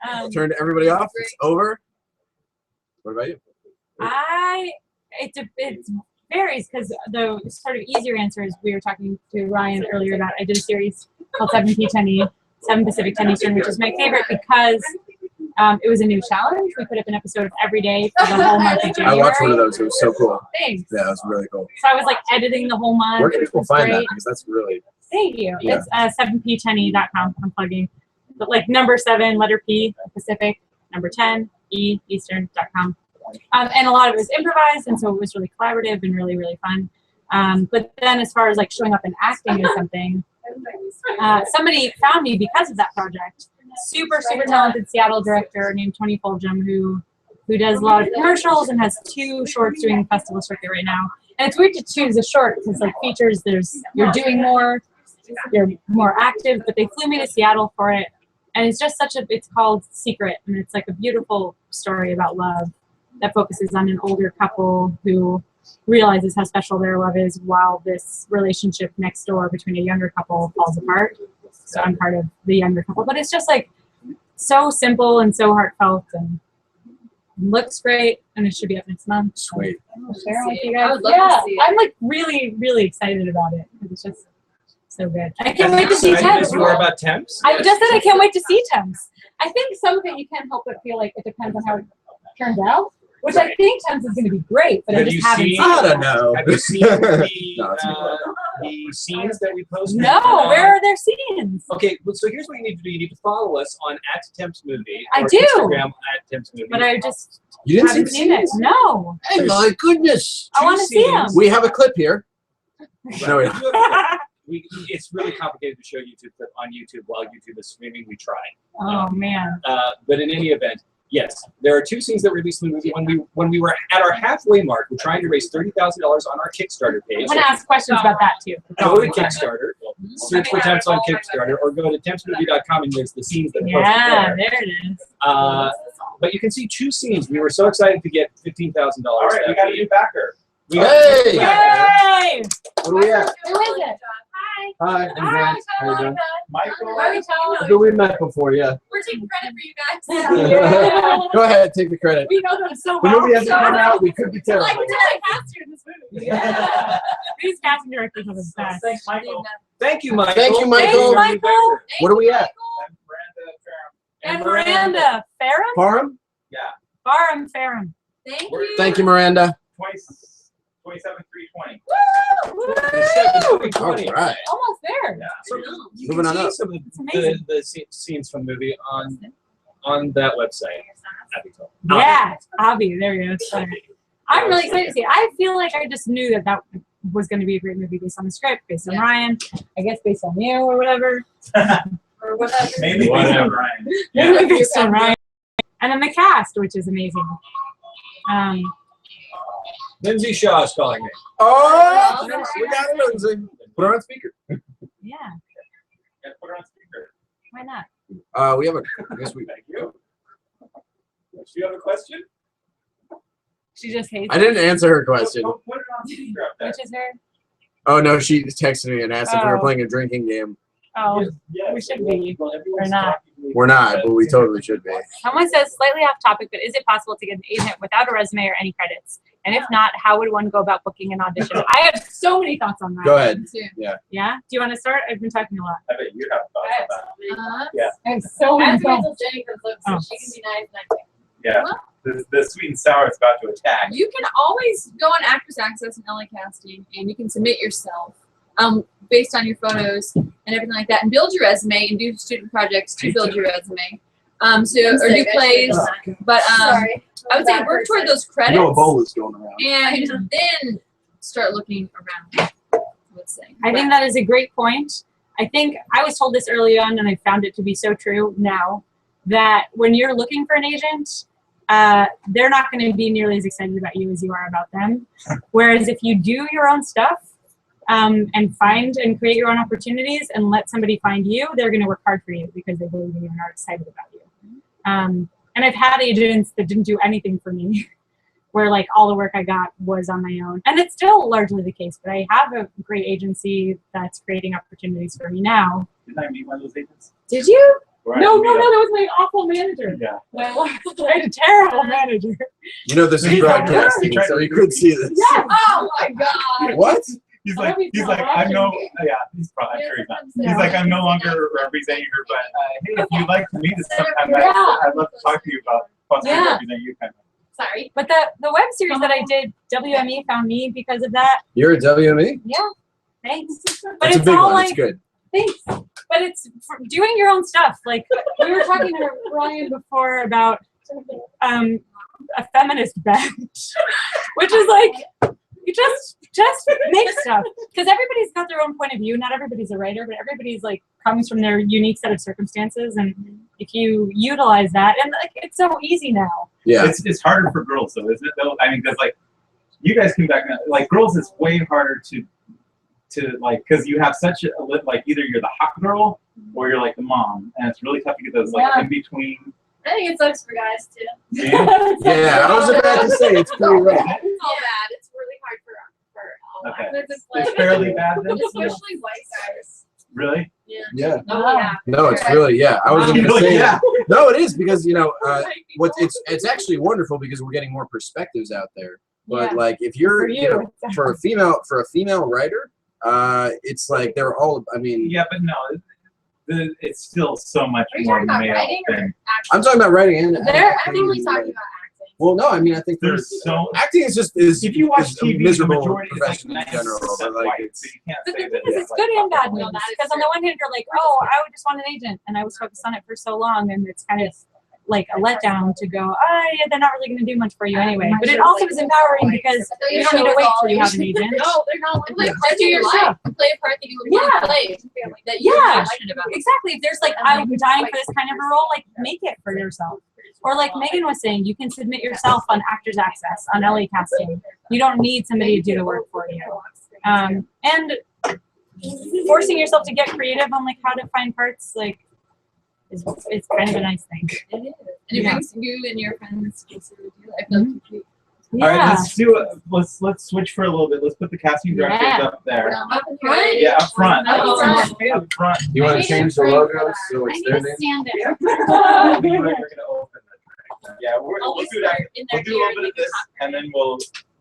Um, Turn everybody off. It's over. What about you? It varies because the sort of easier answer is we were talking to Ryan earlier about I did a series called 7P10E, 7 Pacific 10 Eastern, which is my favorite because it was a new challenge. We put up an episode every day for the whole month of I January. watched one of those. It was so cool. Thanks. Yeah, it was really cool. So I was like editing the whole month. Where can It people was find that? great. Because that's really. Thank you. Yeah. It's 7p10e.com. I'm plugging. But like number 7, letter P, Pacific, number 10, E, Eastern.com. And a lot of it was improvised, and so it was really collaborative and really, really fun. But then as far as like showing up and acting in something, somebody found me because of that project. Super, super talented Seattle director named Tony Fulgham who does a lot of commercials and has 2 shorts doing the festival circuit right now. And it's weird to choose a short because like features, you're doing more, you're more active. But they flew me to Seattle for it, and it's just it's called Secret, and it's like a beautiful story about love that focuses on an older couple who realizes how special their love is while this relationship next door between a younger couple falls apart. So I'm part of the younger couple, but it's just like so simple and so heartfelt and looks great, and it should be up next month. Sweet. I'll share it with you guys. I would love to see it. I'm like really, really excited about it because it's just so good. I can't wait to see Temps. More about Temps? I just said I can't wait to see Temps. I think some of it you can't help but feel like it depends on how it turns out, which I think Temps is going to be great, but I just haven't seen it. I don't know. Have you seen the scenes that we posted? No, where are their scenes? Okay, well, so here's what you need to do. You need to follow us on @TempsMovie. I or do. Instagram @TempsMovie. But I just You didn't haven't see seen it. No. Hey, my goodness. I want to see them. We have a clip here. No, we don't. It's really complicated to show YouTube clip on YouTube while YouTube is streaming. We try. Oh, man. But in any event, yes, there are 2 scenes that were released in the movie. When we were at our halfway mark, we're trying to raise $30,000 on our Kickstarter page. I'm going to ask questions about that, too. Go to Kickstarter, search for Temps on Kickstarter, or go to tempsmovie.com and there's the scenes that are posted Yeah, there. there it is. But you can see 2 scenes. We were so excited to get $15,000. All right, we got a new backer. Hey! Yay! What are we at? Who is it? Hi, I'm Grant. How you doing? Michael. Who we met before, yeah. We're taking credit for you guys. Go ahead, take the credit. We know them so The well. movie hasn't come out, we could be Like, terrible. we're doing cast here in this movie. These casting directors are the best. Thanks, Michael. Thank you, Michael. Thank you, Michael. Thanks, Michael. What are we at? And Miranda. Farron? Farm? Farron. Thank you. Thank you, Miranda. 27,320. All right. Almost there. Yeah. So you Moving can on see up. some of It's amazing. the scenes from the movie on that website. Avital. Yeah, Avi, there you go. I'm really excited to see it. I feel like I just knew that was going to be a great movie based on the script, based on Ryan, I guess based on you or whatever. Or whatever. Mainly based on Ryan. Mainly based on Ryan. And then the cast, which is amazing. Lindsay Shaw is calling me. Oh, we got it, Lindsay. Put her on speaker. Yeah, Yeah, put her on speaker. why not? We have a, I guess we, Thank you. Do you have a question? She just hates I didn't answer her question. Put it on speaker up there. Which is her? Oh, no, she texted me and asked if we were Oh. playing a drinking game. Oh, Yes. we should be. Well, everyone's Or not. talking to me. We're not, but we totally should be. Someone says, slightly off topic, but is it possible to get an agent without a resume or any credits? And if not, how would one go about booking an audition? I have so many thoughts on that. Go ahead. Yeah? Do you want to start? I've been talking a lot. I bet you have thoughts on that. I have so many Ask thoughts. Rachel Jennifer's looks so she can be nice and I can. Yeah. Well, The sweet and sour is about to attack. you can always go on Actors Access and LA Casting and you can submit yourself based on your photos and everything like that and build your resume and do student projects to build your resume. Or do plays. But Sorry. I would say work toward those You credits know Ebola's going around. and then start looking around. Let's say. I think that is a great point. I think I was told this early on, and I found it to be so true now, that when you're looking for an agent, they're not going to be nearly as excited about you as you are about them. Whereas if you do your own stuff and find and create your own opportunities and let somebody find you, they're going to work hard for you because they believe in you and are excited about you. And I've had agents that didn't do anything for me, where like all the work I got was on my own. And it's still largely the case, but I have a great agency that's creating opportunities for me now. Didn't I meet one of those agents? Did you? Where I No, meet that up- was my awful manager. Yeah. I had a terrible manager. You know this is He's like, broadcasting, "Where?" so you couldn't see this. Yes. Oh my god. What? He's I like, hope he's not I'm no, watching. yeah, he's probably, I'm sure he's not. Yeah. He's like, I'm no longer representing her, but hey, if you'd like to meet us sometime, Yeah. I'd love to talk to you about possibly Yeah. representing you kind of. Sorry. But the web series that I did, WME found me because of that. You're a WME? Yeah. Thanks. But That's a it's big all one. like It's good. thanks. But it's for doing your own stuff. Like we were talking to Ryan before about a feminist bench, which is like you just make stuff because everybody's got their own point of view. Not everybody's a writer, but everybody's like comes from their unique set of circumstances, and if you utilize that, and like it's so easy now. Yeah. It's harder for girls though, isn't it though? I mean, because like you guys come back now. Like girls, it's way harder to like, because you have such a like either you're the hot girl or you're like the mom, and it's really tough to get those like in between. I think it sucks for guys too. Yeah, I was about to say it's pretty rough. It's all bad. It's really hard for all Okay. guys. It's fairly bad then. Especially white guys. Really? Yeah. Yeah. Oh yeah. No, it's really I was You're gonna like, say yeah. no, it is because it's actually wonderful because we're getting more perspectives out there. But Yeah. like if you're For you. for a female writer, it's like they're all. I mean, Yeah, but no, it's still so much Are you more talking about male writing or than. acting? I'm talking about writing and. They're actively talking about acting. Well, no, I mean I think There's so. acting is just If you watch is a TV, the miserable majority is like profession in general. 90% But like white, it's so you can't But say the that. thing is, it's good and bad news. No, that is Because on true. the one hand, you're like, oh, I would just want an agent, and I was focused on it for so long, and it's kind of like a letdown to go, oh, yeah, they're not really going to do much for you anyway. But it also is empowering because you don't need to wait till you have an agent. No, they're not. Play a part that you like. Play a part that you would Yeah. play. That you're Yeah. passionate about. Exactly. If there's like, I'm dying for this kind of a role, like make it for yourself. Or like Megan was saying, you can submit yourself on Actors Access, on LA Casting. You don't need somebody to do the work for you. And forcing yourself to get creative on like how to find parts, like, is kind of a nice thing. It is. And it Yeah. brings you and your friends closer to you. I feel complete. All right, Yeah. let's do it. Let's switch for a little bit. Let's put the casting directors Yeah. up there. Up front. Yeah, up front. Oh. Up front. you want to change the logos so I it's need their to name. stand there. We're gonna open the drink. Yeah, we'll Always do that. start in We'll their do a ear little bit of and this, and then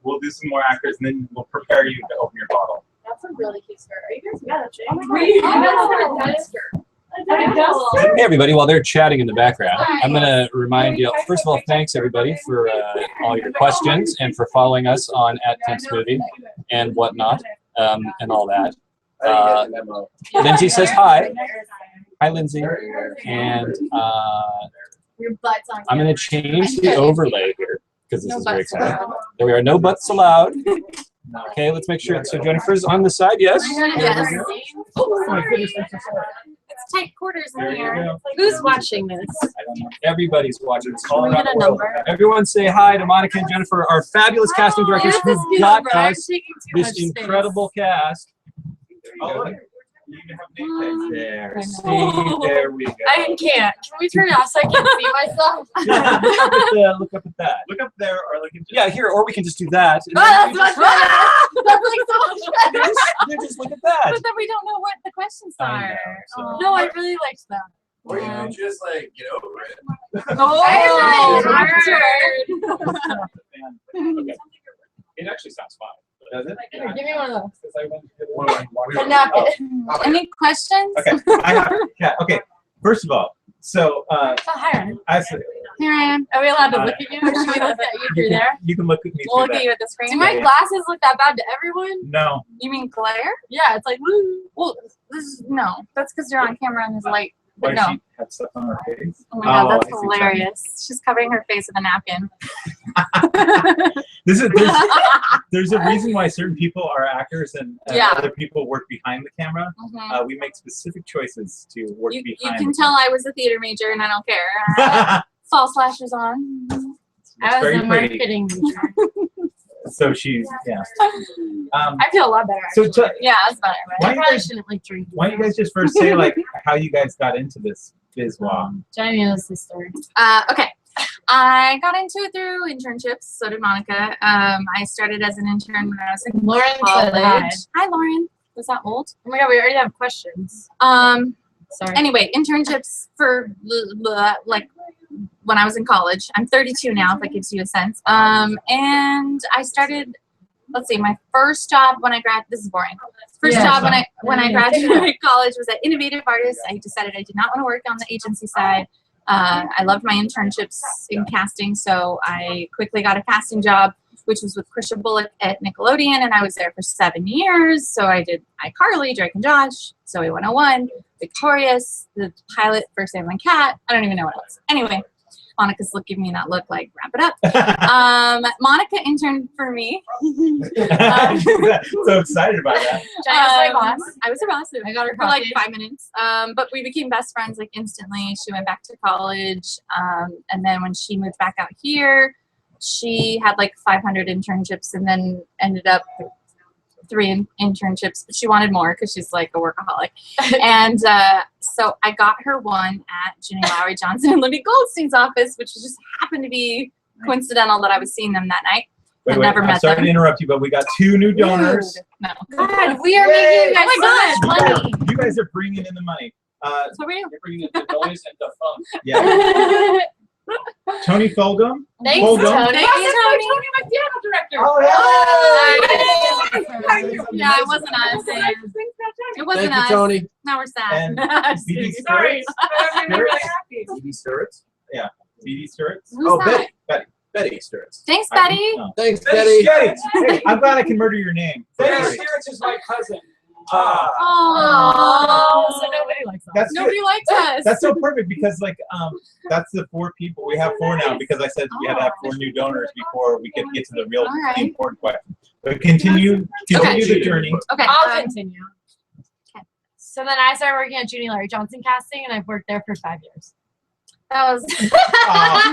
we'll do some more actors, and then we'll prepare you to open your bottle. That's a really cute skirt. Are you guys together, Jay? Oh my God. Hey everybody, while they're chatting in the background, I'm going to remind you, first of all, thanks everybody for all your questions and for following us on @TempsMovie and whatnot and all that. Lindsay says hi. Hi, Lindsay. And Your butt's on I'm going to camera. change the overlay here because this No is very butts exciting. allowed. There we are, no butts allowed. Okay, let's make sure. So Jennifer's on the side, yes? Yes. Oh my goodness, I'm so sorry. It's tight quarters in There you here. go. Who's watching this? I don't know. Everybody's watching. It's all Can we around get the a world. number? Everyone say hi to Monica and Jennifer, our fabulous casting directors Yes, who this is got number. I'm us taking too much this incredible cast. Oh, look. You can have name tags there. I See, know. there we go. I can't. Can we turn it off so I can see myself? Yeah, look up at that. Look up there, or look at Yeah, here, or we can just do that. and Oh, then that's you much better. That's like so much just, better. just look at that. But then we don't know what the questions I are. know, so- Oh. No, I really liked that. Or you can just like get over it. Oh, Okay. It actually sounds fine. Does it? Here, give me one of those. Because I went to the- A napkin. Oh, Any questions? Okay, I have, yeah, okay. First of all, so Oh, hi, Ryan. I said, Here I am. Are we allowed to look at you? Or should we look at you through there? you can look at me We'll through look at that. you at the screen. Do my glasses look that bad to everyone? No, You mean glare? Yeah, it's like, woo. Well, this is, no. That's because you're on camera and there's light. why But does no. she have stuff on her face? Oh my god, Oh, that's I see what you're hilarious. She's covering her face with a napkin. There's a reason why certain people are actors and Yeah. other people work behind the camera. Mhm. We make specific choices to work You behind. can tell I was a theater major and I don't care. False lashes on. It's very pretty. major. So she's, yeah. I feel a lot better. So Actually. t- Yeah, that's better. Why I you probably guys- shouldn't like drink. Why don't you guys just first say like how you guys got into this bizwa? Jenny's sister. Okay. I got into it through internships. So did Monica. I started as an intern when I was in Lauren said college. hi. Hi, Lauren. Was that old? Oh my god, we already have questions. Sorry. Anyway, internships for like when I was in college. I'm 32 now, if that gives you a sense. And I started. Let's see, my first job when I this is boring. First Yeah, job it's when I graduated college was at Innovative Artists. I decided I did not want to work on the agency side. I loved my internships in casting, so I quickly got a casting job, which was with Krisha Bullock at Nickelodeon, and I was there for 7 years. So I did iCarly, Drake and Josh, Zoe 101, Victorious, the pilot for Sam and Cat. I don't even know what else. Anyway, Monica's giving me that look like, wrap it up. Monica interned for me. So excited about that. Jenny's my boss. I was her boss. I got her for like coffee. 5 minutes. But we became best friends like instantly. She went back to college. And then when she moved back out here, she had like 500 internships and then ended up 3 internships. But she wanted more because she's like a workaholic. And so I got her one at Ginny Lowry Johnson and Libby Goldstein's office, which just happened to be coincidental that I was seeing them that night. Wait, never I'm met sorry them. to interrupt you, but we got 2 new donors. No. God, we are making you guys Oh my so much money. You guys are bringing in the money. So we You're bringing in the noise and the funk. Yeah. Tony Fulgham. Thanks, Fulgham. Tony. Thank you, Tony. my piano director. Oh, Yeah, it wasn't us. It wasn't Thank you, us. Tony. Now we're sad. And BB Sorry. Sturts. I'm really happy. BB Sturts. BB Sturts. Who's Oh, that? Betty Sturts. Thanks, Betty. Oh. Thanks, Betty. Betty. Hey, I'm glad I can murder your name. Betty Sorry. Spirits is my cousin. Oh, So nobody likes us. That's good. nobody likes us. That's so perfect because that's the 4 people. We have 4 now because I said we had to have 4 new donors before we could get to the real All right. important question. But continue the journey. Okay. I'll continue. So then I started working at Junie Larry Johnson Casting, and I've worked there for 5 years. That was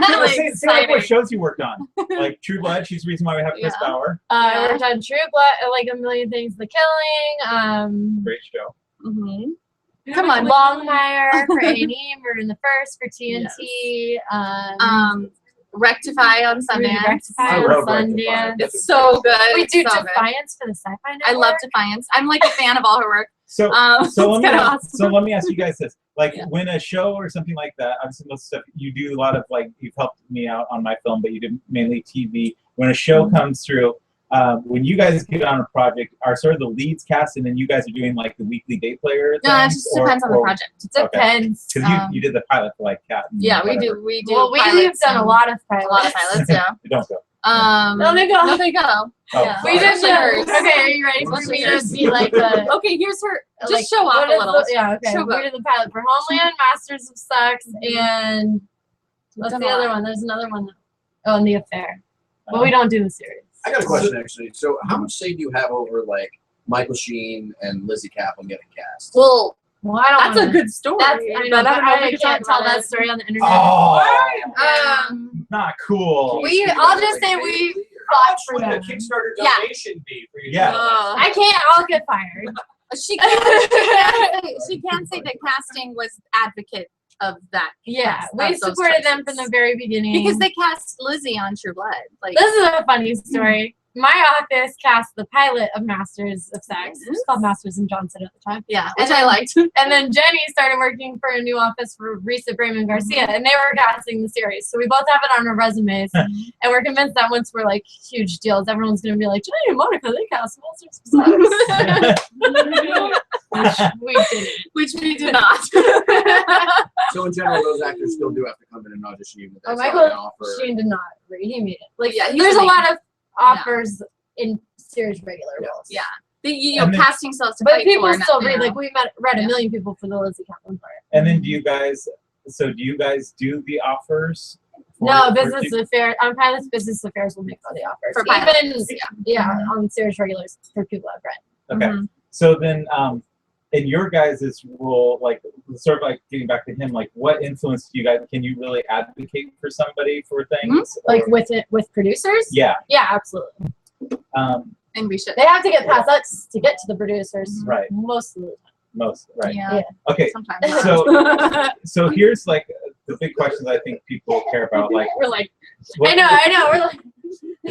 Really really say like what exciting. shows you worked on. Like True Blood, she's the reason why we have Chris Yeah. Bauer. I worked on True Blood, like A Million Things, The Killing, Great show. Mm-hmm. come on, Longmire for A&E, Murder in the First for TNT, Rectify on Sundance. Rectify I on love Sundance. Rectify. It's so good. We do so good. Defiance for the Sci-Fi Network. I love Defiance. I'm like a fan of all her work. So It's kinda awesome. so let me ask you guys this: like Yeah. when a show or something like that, obviously most stuff you do a lot of like you've helped me out on my film, but you did mainly TV. When a show comes through, when you guys get on a project, are sort of the leads cast, and then you guys are doing like the weekly day player. No, it things, just depends on the project. Depends. Because you did the pilot for like Cat. And Yeah, we whatever. do. We do. Well, we've pilots done a and- lot of a pilots. lot of pilots. Yeah. Don't go. No, they go. No, they go. Oh, Yeah. We did Especially the, hers. okay, are you ready for me to be like a, Okay, here's her. Just like, show off what a is little. the- yeah, okay. Show We up. did the pilot for Homeland, Masters of Sex, and what's Done the a other lot. one? There's another one. Oh, and The Affair. But we don't do the series. I got a question actually. So, how much say do you have over like Michael Sheen and Lizzie Kaplan getting cast? Well, Well, I don't that's a wanna- good story. That's, I know, but I don't know if we I can can't talk tell about that it. story on the internet. Oh, not cool. I'll just say we How fought much for would them. the Kickstarter Yeah. donation be for you? Yeah. I can't, I'll get fired. She can say that casting was advocate of that. Yeah, of we those supported them from choices. the very beginning. Because they cast Lizzie on True Blood. Like This is a funny story. My office cast the pilot of Masters of Sex. It was called Masters and Johnson at the time. yeah, And which I then- liked. And then Jenny started working for a new office for Risa Brayman Garcia, and they were casting the series. So we both have it on our resumes, and we're convinced that once we're like huge deals, everyone's going to be like, Jenny and Monica, they cast Masters of Sex. Which we didn't. Which we did not. So, in general, those actors still do have to come in and audition, even if Oh, that's not Michael an offer. Sheen did not read. He made it. Like, Yeah, he's there's a amazing. lot of offers in series regular roles. Yeah. You know, And then- casting cells to But fight people for, still you read. know. Like, we read a Yeah. million people for the Lizzie Kaplan part. And then do you guys do the offers? No, for- business affairs. On pilots, business affairs will make all the offers. For pilots, Even, yeah, on series regulars for people I've read. Okay. Mhm. So then, in your guys' role, like sort of like getting back to him, like what influence do you guys? Can you really advocate for somebody for things? Like Or- with producers. yeah, Yeah, absolutely. And we should. They have to get past us to get to the producers. right. Most of the time. Most right. Yeah. Okay. Sometimes. So so here's like the big questions I think people care about. Like We're like, what, I know. We're like,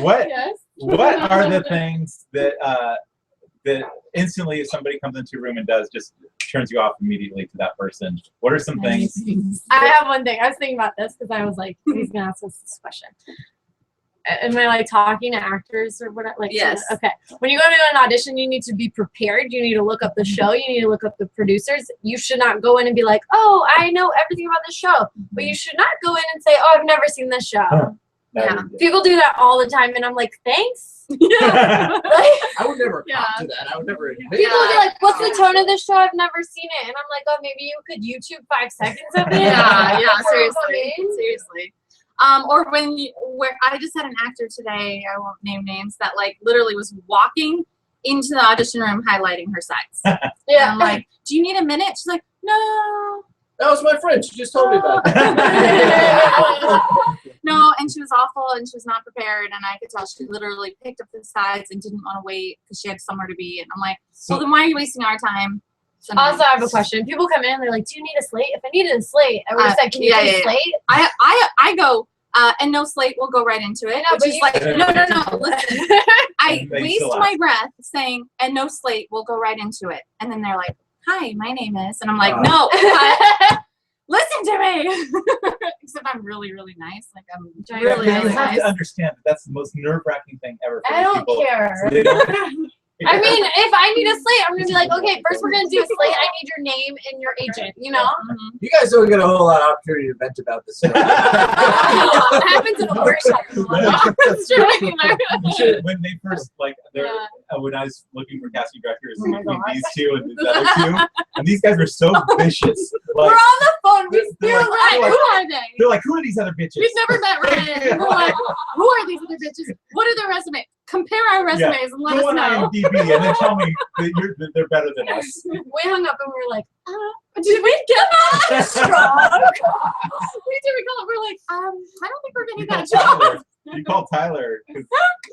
what yes. what are the things that that instantly if somebody comes into a room and does just turns you off immediately to that person? What are some things? I have one thing. I was thinking about this because I was like, he's gonna ask us this question. Am I like talking to actors or what? Like, Yes. Okay. When you go to an audition, you need to be prepared. You need to look up the show. You need to look up the producers. You should not go in and be like, oh, I know everything about the show. But you should not go in and say, oh, I've never seen this show. Yeah. People do that all the time, and I'm like, thanks. Like, I would never Yeah. cop to that. I would never admit people will be that. like, what's the tone of the show? I've never seen it. And I'm like, oh, maybe you could YouTube 5 seconds of it. Yeah, Before seriously, you come in. seriously. Or where I just had an actor today, I won't name names, that like literally was walking into the audition room highlighting her sides. And Yeah. I'm like, do you need a minute? She's like, no. That was my friend. She just told me that. No, and she was awful, and she was not prepared, and I could tell she literally picked up the sides and didn't want to wait because she had somewhere to be. And I'm like, well, then why are you wasting our time? So Also, I have a question. People come in and they're like, "Do you need a slate?" If I needed a slate, I would have said, "Can you get a slate?" I go, and no slate will go right into it. I know, but Which is like, no. Listen, I They waste still my breath saying, and no slate will go right into it. And then they're like, "Hi, my name is," and I'm like, "No, listen to me." Except I'm really, really nice. Like I'm really, You really have nice. to understand that that's the most nerve-wracking thing ever for I these don't people. care. So they don't- I mean, if I need a slate, I'm gonna be like, okay, first we're gonna do a slate. I need your name and your agent. You know, You guys don't get a whole lot of opportunity to vent about this stuff. it happens in a workshop. It's true. when they first when I was looking for casting directors Oh my between God. these two and the other two, and these guys were so vicious. We're Like, on the phone. they're We're like- like, who are they? they're like, who are these other bitches? We've never met Ryan. We're like, who are these other bitches? What are their resumes? Compare our resumes and let Go us on know. IMDb and then tell me that they're better than us. We hung up and we were like, did we get that strong? We did. We call it. We're like, I don't think we're getting that job. You called Tyler. 'Cause,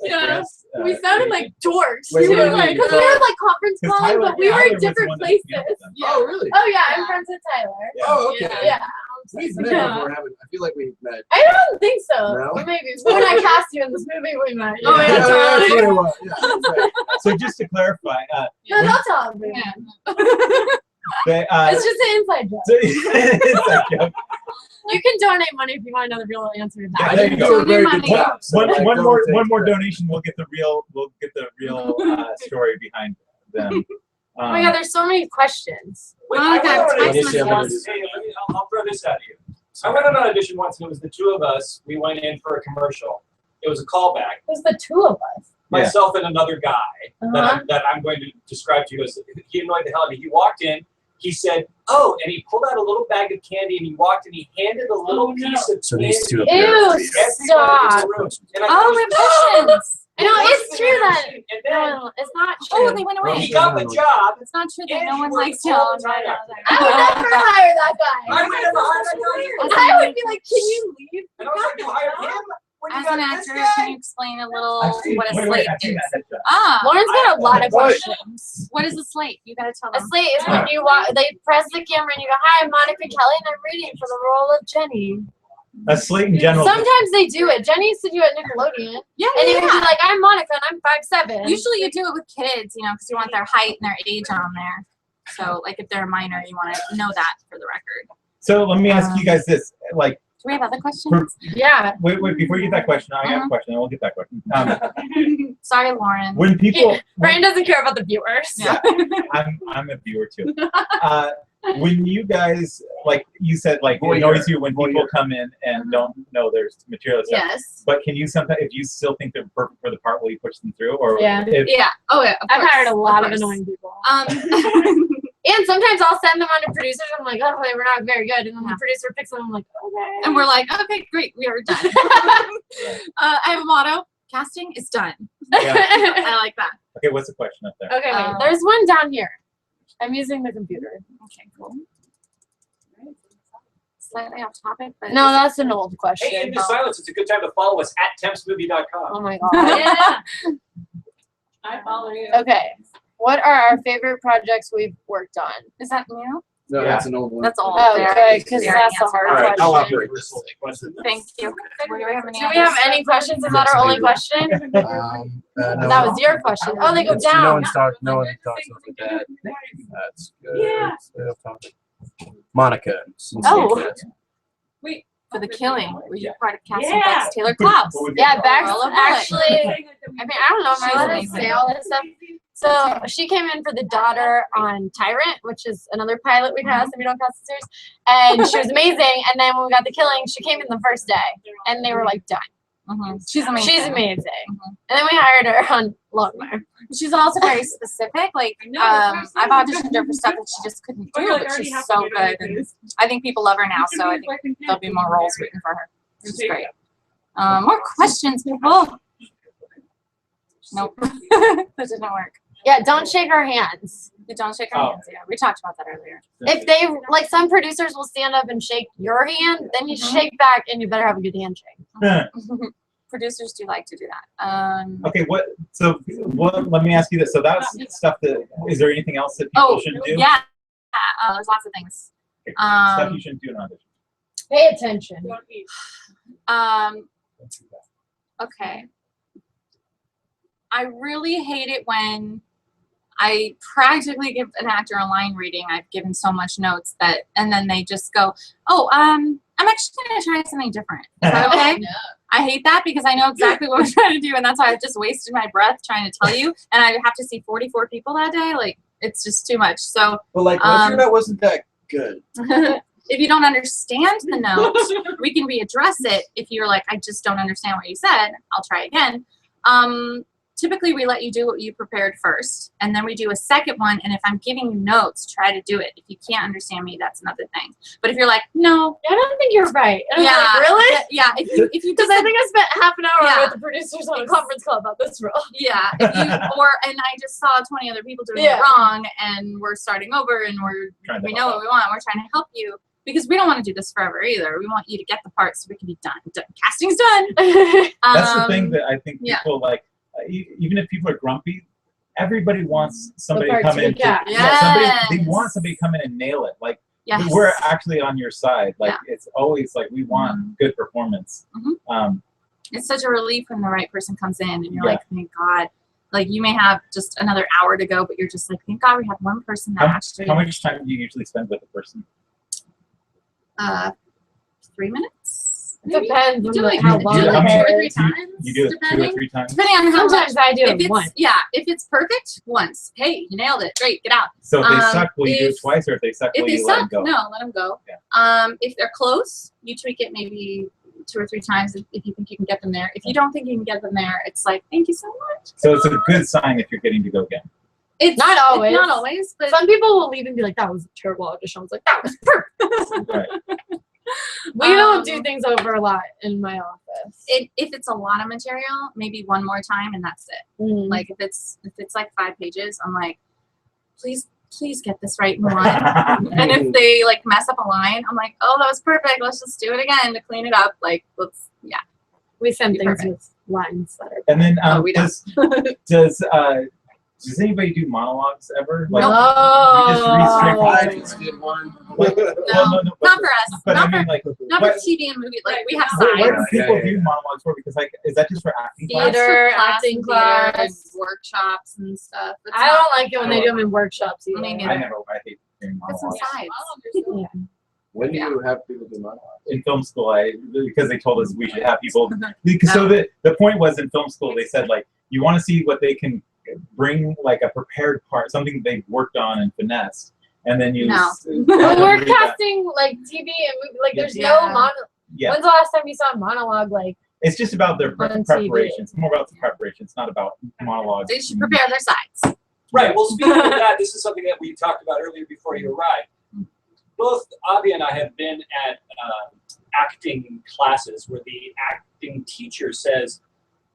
Yeah. We sounded like dorks. Wait, We what do were you like, mean? because we were like conference Because calling, Tyler- but we were Tyler in was the different one that came places. up with them. Yeah. Oh, really? Oh yeah, I'm friends with Tyler. Oh, okay. Yeah. We've met Yeah. before, haven't I feel like we've met. I don't think so. No? Maybe when I cast you in this movie, we met. Oh, yeah, that's totally. what it was. Yeah, that's right. So just to clarify, No, don't tell me. they, It's just an inside joke. it's like, You can donate money if you want to know the real answer to Yeah, that. there you go. do a very Money. good job. So, one, like, one don't more take one more credit. donation. We'll get the real story behind them. Oh my god, there's so many questions. Wait, Monica, I went on an text audition message. once. Hey, I'll throw this at you. I went on an audition once, and it was the two of us. We went in for a commercial. It was a callback. There's the two of us. Yeah. Myself and another guy Uh-huh. that I'm going to describe to you as he annoyed the hell out of me. He walked in. He said, "Oh," and he pulled out a little bag of candy, and he walked and he handed a little piece of So candy these two to appear Ew, for you. everybody stop. in the room. And I Oh, thought, we have questions. I know, it's true that. And then No, it's not true. Oh, they went away. he got the job. It's not true that And no he one worked likes you. all the time after. I would never hire that guy. I would never hire that guy. I would be like, can you leave? And I was like, "You hired him? When you As got an this actor, guy?" can you explain a little I've seen, what a wait, slate I've seen is? that headshot. Ah, Lauren's got a lot of What? questions. what is a slate? You gotta tell A them. slate is when you walk, they press the camera and you go, "Hi, I'm Monica Kelly, and I'm reading for the role of Jenny." A slate in general. Sometimes they do it. Jenny used to do it at Nickelodeon, Yeah, and it would be yeah. like, "I'm Monica, and I'm 5'7". Usually you do it with kids, you know, because you want their height and their age on there. So, like, if they're a minor, you want to know that for the record. So let me ask you guys this: like, Do we have other questions? Yeah. wait, before you get that question, I have a question. I will get that question. Sorry, Lauren. When people, Brian doesn't care about the viewers. Yeah. I'm a viewer too. When you guys, like you said, like it Voyeur. annoys you when people Voyeur. come in and don't know there's material stuff. Yes. But can you sometimes, if you still think they're perfect for the part, will you push them through? Or Yeah. if, Yeah. Oh, yeah. Of I've course. hired a lot of course. annoying people. And And sometimes I'll send them on to producers. I'm like, "Oh, they were not very good," and then the producer picks them. I'm like, "Okay." we're like, okay, great, we are done. I have a motto: casting is done. Yeah. I like that. Okay, what's the question up there? Okay, wait. Um, There's one down here. I'm using the computer. Okay, cool. Slightly off topic, but No, that's an old question. Hey, in the silence, it's a good time to follow us at tempsmovie.com. Oh my god. yeah. I follow you. Okay. What are our favorite projects we've worked on? Is that new? No, Yeah. that's an old one. That's old. Oh, there. good, because We already that's a answered hard All right, I'll question. operate this. Thank you. Do we have any Do we have others? any questions? Is that our only question? No, That was your question. Oh, they go it's- No down. one's talked. No one talks about that. That's good. Yeah. Monica. since Oh. you- For the killing, were you part of casting Yeah. Bex Taylor Klaus? Yeah, Bex Roll a bullet. actually, I mean, I don't know, She's my letters amazing. say all that stuff. So she came in for the daughter on Tyrant, which is another pilot we cast and we don't cast the series. And she was amazing. And then when we got the killing, she came in the first day and they were like, done. She's amazing. She's amazing. And then we hired her on Longmire. She's also very specific. Like, I've auditioned her for stuff that she just couldn't do, but she's so good. And I think people love her now, so I think there'll be more roles written for her. She's great. More questions, people. Nope. That didn't work. Yeah, don't shake our hands. You don't shake our hands. Yeah, we talked about that earlier. If they, like some producers will stand up and shake your hand, then you shake back and you better have a good handshake. Producers do like to do that. Okay, let me ask you this. So that's stuff that, is there anything else that people shouldn't do? Yeah. There's lots of things. Stuff you shouldn't do in audition. Pay attention. Okay. I really hate it when I practically give an actor a line reading. I've given so much notes and then they just go, "Oh, I'm actually gonna try something different." Is that okay? No. I hate that because I know exactly what we're trying to do, and that's why I've just wasted my breath trying to tell you. And I have to see 44 people that day. Like, it's just too much. So, Well, like, what if your note wasn't that good? if you don't understand the note, we can readdress it. If you're like, I just don't understand what you said, I'll try again. Typically, we let you do what you prepared first, and then we do a second one. And if I'm giving you notes, try to do it. If you can't understand me, that's another thing. But if you're like, no, I don't think you're right. And yeah, I'm like, really? Yeah. If you Because I think I spent half an hour Yeah. with the producers on a conference call about this role. yeah, if you and I just saw 20 other people doing Yeah. it wrong, and we're starting over, and we know what we want. We're trying to help you because we don't want to do this forever either. We want you to get the part so we can be done. Casting's done. That's the thing that I think yeah. people like. Even if people are grumpy, everybody wants somebody to part come to in. be cast. They Yes. want somebody to come in and nail it. Like, Yes. we're actually on your side. Like, Yeah. it's always like we want good performance. It's such a relief when the right person comes in and you're Yeah. like, thank God. Like, you may have just another hour to go, but you're just like, thank God we have one person that actually. How much time do you usually spend with a person? 3 minutes. It maybe? depends You on do like it how two long or it three is. times. You do it 2 or depending. 3 times? Depending on how Sometimes much. I do If it it's once. if it's perfect, once. Hey, you nailed it. Great, get out. So if they suck, will you do it if- twice, or if they suck, If will they you let them suck, go? no, let them go. Yeah. If they're close, you tweak it maybe 2 or 3 times if you think you can get them there. If you don't think you can get them there, it's like, thank you so much. So it's a good sign if you're getting to go again. It's Not always. Not always, but Some people will leave and be like, that was a terrible audition. I was like, that was perfect. Right. We don't do things over a lot in my office. if it's a lot of material, maybe one more time and that's it. Mm. Like if it's like 5 pages, I'm like, please get this right in one. And if they like mess up a line, I'm like, oh, that was perfect. Let's just do it again to clean it up. Like, We send Be things perfect. with lines that are. And then we don't. does anybody do monologues ever? Like, No. you just read straight from I just did one. Well, no, Not but, for us. but Not I mean, like, for what, TV and movie. Like we have what do sides. people Yeah. do monologues for? Because, like, is that just for acting class? That's for Theater, class acting and theater and class. workshops and stuff. It's I not- don't like it when they do them in workshops either. Me I neither. I hate hearing Put some monologues. sides. When do you have people do monologues? In film school, because they told us we should have people. So the point was in film school, they said, like, you want to see what they can bring, like a prepared part, something they've worked on and finessed, and then you. No. But we're read that. casting like TV and movie. Like, there's Yeah. no monologue. Yeah, When's the last time you saw a monologue? Like, it's just about their On TV. preparation. It's more about the preparation. It's not about monologues. They should prepare their sides. Right. Well, speaking of that, this is something that we talked about earlier before you arrived. Both Avi and I have been at acting classes where the acting teacher says,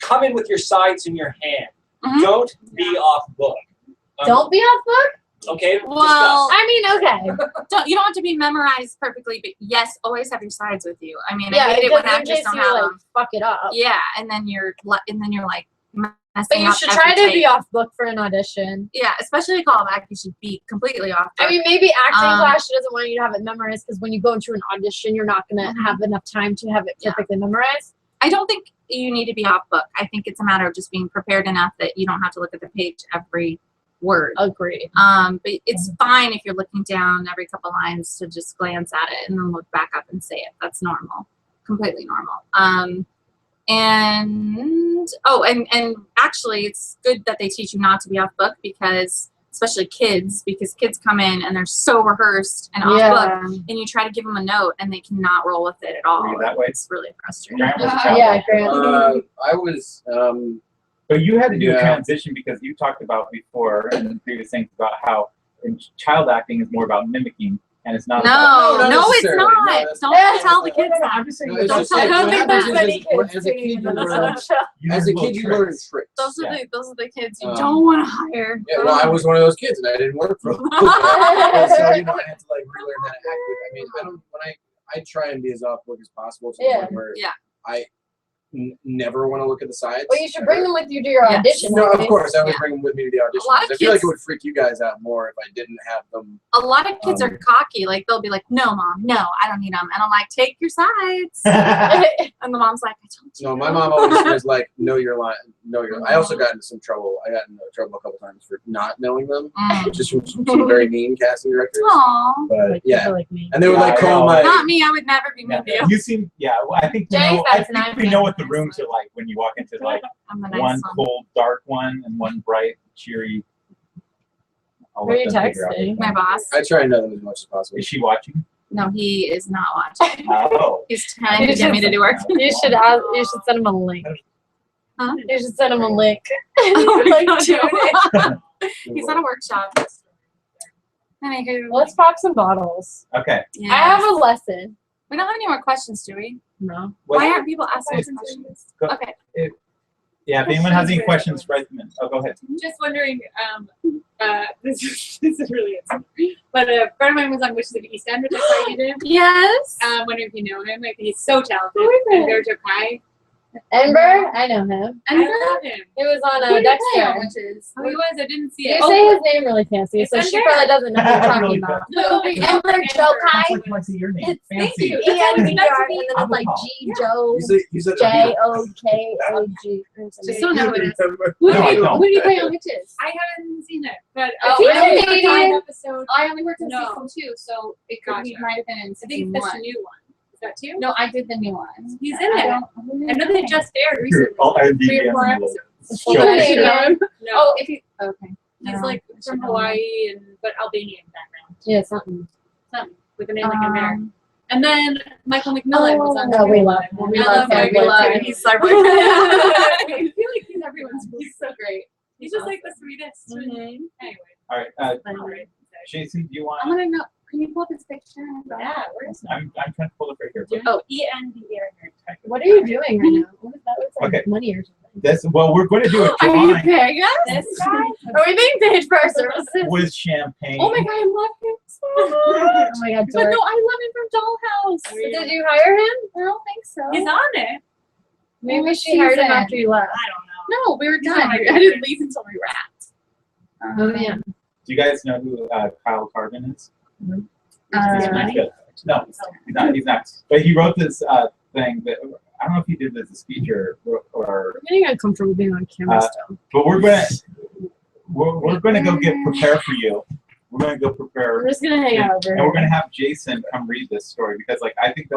"Come in with your sides in your hand. Mhm. Don't be off book." don't be off book. Okay. Well, I mean, okay. you don't have to be memorized perfectly, but yes, always have your sides with you. I mean, Yeah, I hate it when because in actors case don't you have like them. fuck it up. Yeah, and then you're like messing But you up should every try to take. be off book for an audition. Yeah, especially a callback, you should be completely off. I book. mean, maybe acting Um, class, she doesn't want you to have it memorized because when you go into an audition, you're not going to have enough time to have it Yeah. perfectly memorized. I don't think you need to be off book. I think it's a matter of just being prepared enough that you don't have to look at the page every word. Agreed. But it's fine if you're looking down every couple lines to just glance at it and then look back up and say it. That's normal, completely normal. And actually, it's good that they teach you not to be off book because, especially kids, because kids come in and they're so rehearsed and off book, and you try to give them a note and they cannot roll with it at all. Were you that way? It's really frustrating. Grant was a child Yeah, actor. Grant. I was. But you had to do a Yeah. transition because you talked about before in previous things about how in child acting is more about mimicking and it's not about. not No, it's necessarily. not. No, that's- Don't tell the kids that. I'm just saying. No, it's Don't just tell like, them. I don't what think happens there's many is, kids as a kid, singing you in the learn. show. You As a little kid, you learn tricks. tricks. Those are Yeah. those are the kids you Um, don't want to hire. Yeah, well, I was one of those kids, and I didn't work for them. So I had to like relearn how to act. I mean, I don't. When I try and be as off book as possible to the Yeah. point where Yeah. I never want to look at the sides. Well, you should bring them with you to your Yes. audition. No, of right? course, I would bring them with me to the audition. A lot of I feel like kids- it would freak you guys out more if I didn't have them. A lot of kids are cocky. Like they'll be like, "No, mom, no, I don't need them," and I'm like, "Take your sides." And the mom's like, "I told you." No, my mom always was like, know your line. Know your. I also got into some trouble. I got into trouble a couple times for not knowing them, just from some very mean casting directors. Aw. But Like, yeah, people like me. and they would Yeah, like I call know. my. Not me. I would never be Yeah, with you. you seem, well, I think we Jay's know, I nice and think I'm we know what the nice. rooms are like when you walk into like I'm the nice one one. cold, dark one and one bright, cheery. I'll Who are let you them figure out texting? which My one. boss. I try and know them as much as possible. Is she watching? No, he is not watching. Oh. He's trying to get me to do work. You should ask, you should send him a link. Huh? You should send him a link. Oh my Like, God, do it. He's at a workshop. Anywho, Let's pop some bottles. Okay. yes. I have a lesson. We don't have any more questions, do we? No. What- Why aren't people asking us It's- questions? Go- Okay. Yeah, if anyone has any questions, write them in. Oh, go ahead. Just wondering, this is really it. But a friend of mine was on Wishes of East End, which I saw you did. Yes. Wondering if you know him. Like, he's so talented. Who is And it? Dojo Kai. Ember? I know him. I love him. He was on Who did they play on Dexter. Witches? Oh, he was. I didn't see You it. say his name really fancy, so It's she Ember. probably doesn't know what you're talking Really about. No, Ember Joe Kai. That's like my your name. It's thank Fancy. you. E-N-B-R, and then I'm it's like a G Joe You said J-O-K-O-G. Just so know it is. Who No, I don't. Who do you play on Witches? I haven't seen it. But Oh, I really? think it's an episode. I only worked in No. season 2, so it could be Gotcha. might have been in I think season that's the 1. new one. Is that two? No, I did the new one. He's in it. I know they just aired You're recently. all IMDb 3 or 4 and episodes. Show Canadian. it. You know him? No. Oh, if you okay. He's like from Hawaii but Albanian background. Yeah, something. Something with a name like a bear. And then Michael McMillan was on. Oh, we love him. We love him. We love him. He's so great. I feel like he's everyone's. He's so great. He's just like the sweetest. Mhm. Anyway. All right. Alright. Jason, do you want? I'm gonna know. Can you pull up his picture? Yeah, where is I'm trying to pull it right here. Oh, ENDR. What are you doing right now? What is that? Looks like Okay. money or something. This, well, we're going to do a Are you drawing paying us? This guy? Are we being paid for our services? with champagne. Oh my god, I love him so Oh much. my god, But Dork. no, I love him from Dollhouse. Did you hire him? I don't think so. He's on it. Maybe she hired him after you left. I don't know. No, we were He's done. on my I computer. didn't leave until we wrapped. Oh yeah. Do you guys know who Kyle Carvin is? Uh, Pretty good. No, he's not. He's not. But he wrote this thing that I don't know if he did this as a speech or I'm getting uncomfortable being on camera still. but we're gonna go get prepared for you. We're gonna go prepare, I'm just gonna hang out over and we're here. gonna have Jason come read this story because, like, I think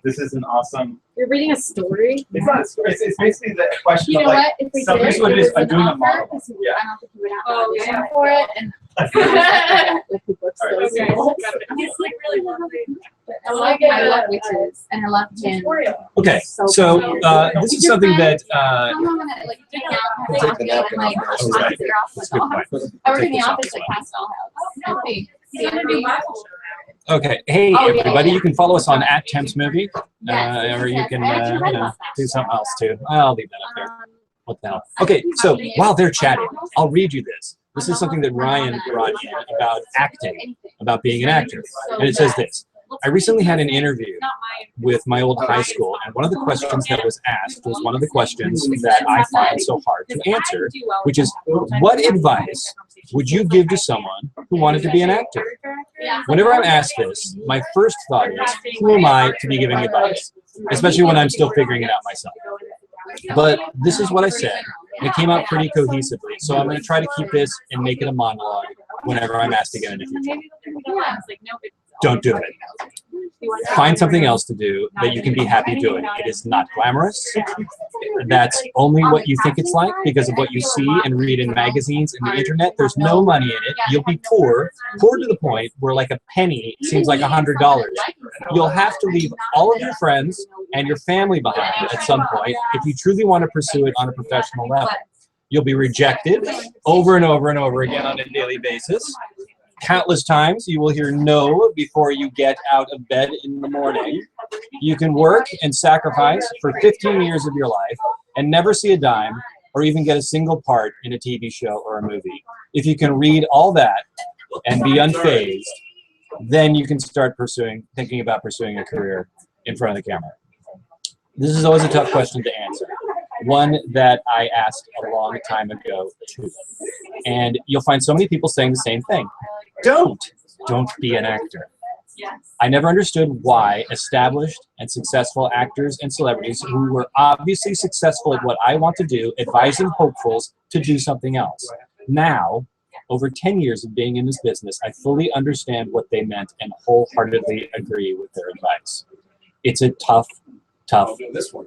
this is an awesome. You're reading a story? It's not a story. It's basically the question You of know like what? If we somebody did, would it just was an doing a offer, monologue. because Yeah. I don't think he would have to Oh, audition yeah. for it. And Like he books All right. those Okay. roles. He's like really lovely. I love Witches, and I love Jen. Okay, so this is something that I'm not gonna like hang out and Take have the coffee at napkin my off. office Right. at your office. That's a good point. I work in Take the this off office as at well. Cast Dollhouse. Hey, He's on a new Bible show. Okay, hey Oh, yeah, everybody, yeah. you can follow us on @TempsMovie, Yes, or you can I actually read about that. do something else too. I'll leave that up there. Um, What the hell? Okay, so while they're chatting, I'll read you this. This is something that Ryan brought in about acting, about being an actor, and it says this. I recently had an interview with my old high school, and one of the questions that was asked was one of the questions that I find so hard to answer, which is, what advice would you give to someone who wanted to be an actor? Whenever I'm asked this, my first thought is, who am I to be giving advice? Especially when I'm still figuring it out myself. But this is what I said, and it came out pretty cohesively, so I'm going to try to keep this and make it a monologue whenever I'm asked again in the future. Don't do it. Find something else to do that you can be happy doing. It is not glamorous. That's only what you think it's like because of what you see and read in magazines and the internet. There's no money in it. You'll be poor to the point where like a penny seems like $100. You'll have to leave all of your friends and your family behind at some point if you truly want to pursue it on a professional level. You'll be rejected over and over and over again on a daily basis. Countless times you will hear no before you get out of bed in the morning. You can work and sacrifice for 15 years of your life and never see a dime or even get a single part in a TV show or a movie. If you can read all that and be unfazed, then you can start thinking about pursuing a career in front of the camera. This is always a tough question to answer. One that I asked a long time ago too. And you'll find so many people saying the same thing. Don't be an actor. I never understood why established and successful actors and celebrities who were obviously successful at what I want to do, advising hopefuls to do something else. Now, over 10 years of being in this business, I fully understand what they meant and wholeheartedly agree with their advice. It's a tough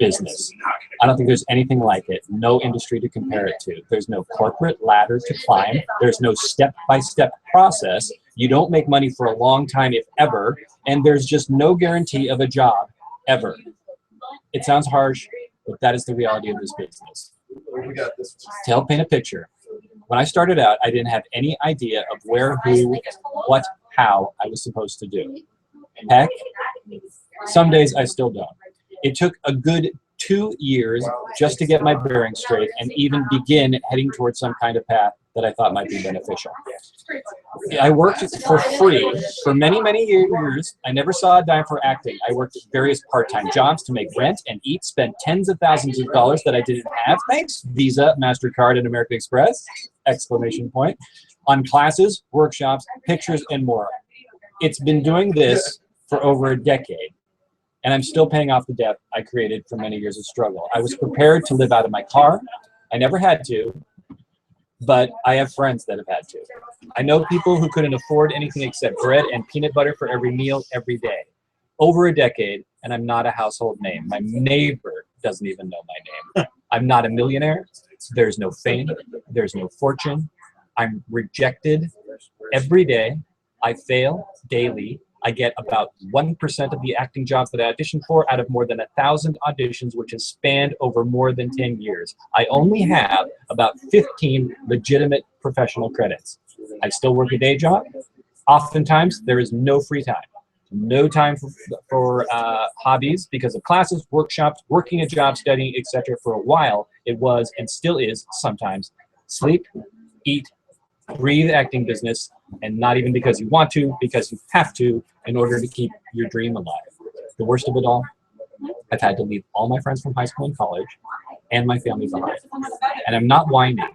business. I don't think there's anything like it. No industry to compare it to. There's no corporate ladder to climb. There's no step-by-step process. You don't make money for a long time, if ever, and there's just no guarantee of a job, ever. It sounds harsh, but that is the reality of this business. To help paint a picture, when I started out, I didn't have any idea of where, who, what, how I was supposed to do. Heck, some days I still don't. It took a good 2 years just to get my bearings straight and even begin heading towards some kind of path that I thought might be beneficial. I worked for free for many, many years. I never saw a dime for acting. I worked at various part-time jobs to make rent and eat, spent tens of thousands of dollars that I didn't have, thanks, Visa, MasterCard, and American Express, exclamation point, on classes, workshops, pictures, and more. It's been doing this for over a decade. And I'm still paying off the debt I created from many years of struggle. I was prepared to live out of my car. I never had to, but I have friends that have had to. I know people who couldn't afford anything except bread and peanut butter for every meal every day. Over a decade, and I'm not a household name. My neighbor doesn't even know my name. I'm not a millionaire. There's no fame. There's no fortune. I'm rejected every day. I fail daily. I get about 1% of the acting jobs that I auditioned for out of more than 1,000 auditions, which has spanned over more than 10 years. I only have about 15 legitimate professional credits. I still work a day job. Oftentimes, there is no free time. No time for hobbies because of classes, workshops, working a job, studying, etc. For a while, it was and still is sometimes sleep, eat, breathe acting business, and not even because you want to, because you have to in order to keep your dream alive. The worst of it all, I've had to leave all my friends from high school and college and my family behind. And I'm not whining.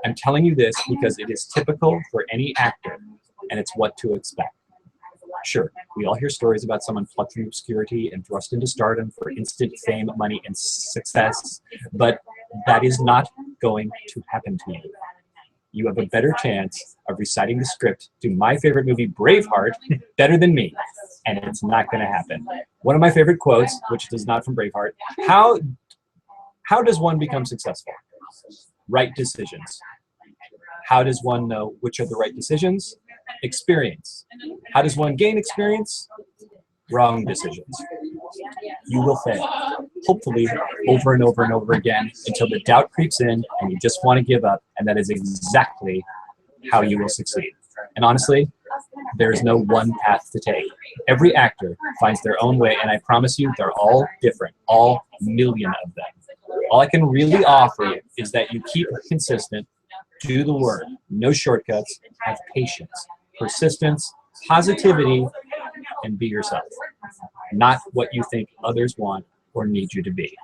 I'm telling you this because it is typical for any actor, and it's what to expect. Sure, we all hear stories about someone plucked from obscurity and thrust into stardom for instant fame, money, and success, but that is not going to happen to you. You have a better chance of reciting the script to my favorite movie, Braveheart, better than me, and it's not going to happen. One of my favorite quotes, which is not from Braveheart, how does one become successful? Right decisions. How does one know which are the right decisions? Experience. How does one gain experience? Wrong decisions. You will fail, hopefully over and over and over again until the doubt creeps in and you just want to give up, and that is exactly how you will succeed. And honestly, there is no one path to take. Every actor finds their own way, and I promise you they're all different, all million of them. All I can really offer you is that you keep consistent, do the work, no shortcuts, have patience, persistence, positivity, and be yourself, not what you think others want or need you to be.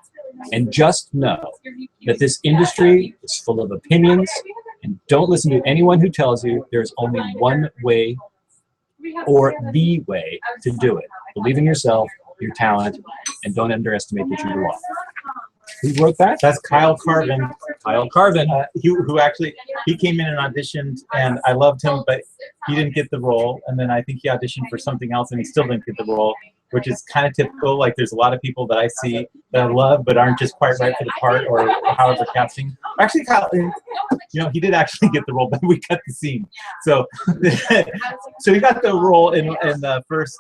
And just know that this industry is full of opinions, and don't listen to anyone who tells you there's only one way or the way to do it. Believe in yourself, your talent, and don't underestimate what you do. Who wrote that? That's Kyle Carvin. Kyle Carvin. Who actually, he came in and auditioned, and I loved him, but he didn't get the role. And then I think he auditioned for something else, and he still didn't get the role, which is kind of typical. Like, there's a lot of people that I see that I love, but aren't just quite right for the part, or however casting. Actually, Kyle, you know, he did actually get the role, but we cut the scene. So, so he got the role in the first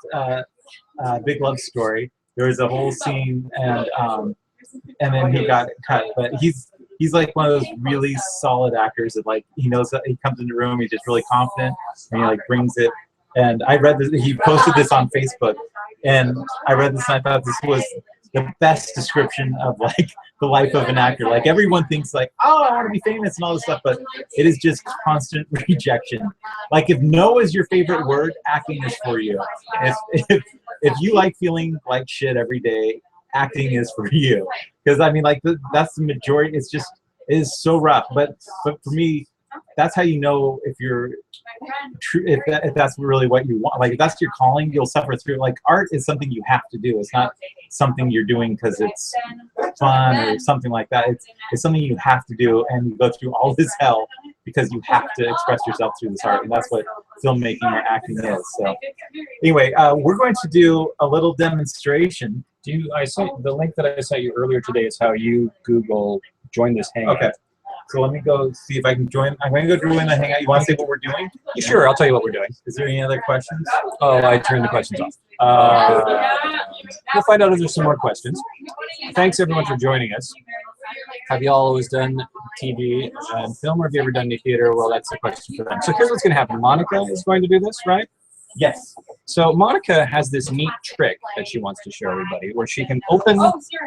Big Love Story. There was a whole scene, and then he got cut. But he's like one of those really solid actors that, like, he knows that he comes in the room, he's just really confident, and he like brings it. And I read this, he posted this on Facebook, and I read this and I thought this was the best description of like the life of an actor. Like, everyone thinks like, oh, I want to be famous and all this stuff, but it is just constant rejection. Like, if no is your favorite word, acting is for you. If you like feeling like shit every day, acting is for you. Because I mean, like that's the majority. It is so rough. But for me, that's how you know if you're true, if that's really what you want. Like if that's your calling, you'll suffer through. Like art is something you have to do. It's not something you're doing because it's fun or something like that. It's something you have to do, and you go through all this hell because you have to express yourself through this art, and that's what filmmaking or acting is. So anyway, we're going to do a little demonstration. I sent the link that I sent you earlier today is how you Google join this hangout. Okay. So let me go see if I can join. I'm going to go join the hangout. You want to say what we're doing? Sure, I'll tell you what we're doing. Is there any other questions? Oh, I turned the questions off. We'll find out if there's some more questions. Thanks everyone for joining us. Have you all always done TV and film, or have you ever done any theater? Well, that's a question for them. So here's what's going to happen. Monica is going to do this, right? Yes. So Monica has this neat trick that she wants to show everybody, where she can open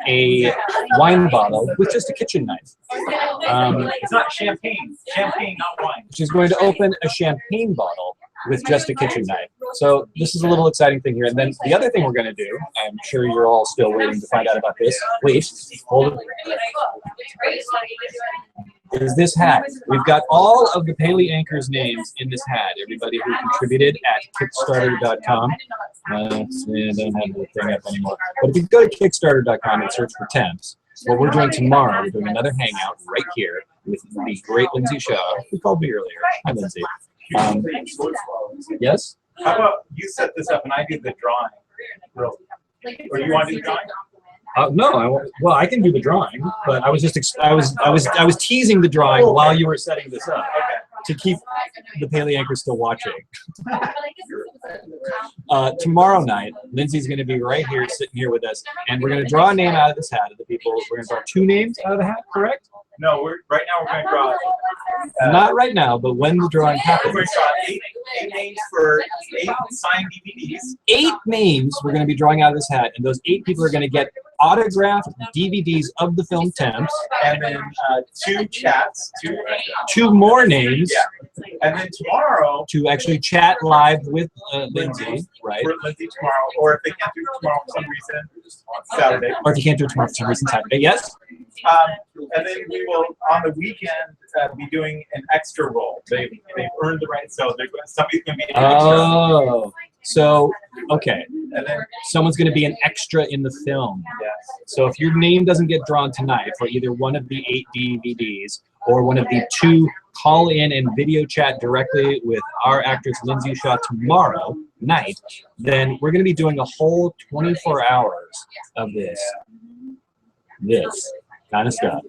a wine bottle with just a kitchen knife. It's not champagne. Champagne, not wine. She's going to open a champagne bottle with just a kitchen knife. So this is a little exciting thing here. And then the other thing we're going to do, I'm sure you're all still waiting to find out about this. Wait, hold it. Is this hat. We've got all of the Paley anchors' names in this hat. Everybody who contributed at Kickstarter.com. I don't have the thing up anymore. But if you go to Kickstarter.com and search for Temps, what we're doing tomorrow, we're doing another hangout right here with the great Lindsay Shaw, who called me earlier. Hi, Lindsay. Yes? How about you set this up and I do the drawing? Or you want to do the drawing? No, well, I can do the drawing, but I was just I was teasing the drawing while you were setting this up to keep the Paley anchors still watching. Tomorrow night, Lindsay's going to be right here, sitting here with us, and we're going to draw a name out of this hat of the people. We're going to draw 2 names out of the hat, correct? No, right now we're going to draw. Not right now, but when the drawing happens. We're going to draw 8 names for 8 signed DVDs. 8 names we're going to be drawing out of this hat, and those 8 people are going to get autographed DVDs of the film Temps. And then 2 chats. 2 more names. Yeah. And then tomorrow. To actually chat live with Lindsay, right? For Lindsay tomorrow, or if they can't do it tomorrow for some reason, Saturday. Or if you can't do it tomorrow for some reason, Saturday. Yes? And then we will, on the weekend, be doing an extra role. They've earned the right, so somebody's going to be an extra. Oh, so, okay. And then someone's going to be an extra in the film. Yes. So if your name doesn't get drawn tonight for either one of the 8 DVDs or one of the 2 call in and video chat directly with our actress Lindsay Shaw tomorrow night, then we're going to be doing a whole 24 hours of this kind of stuff.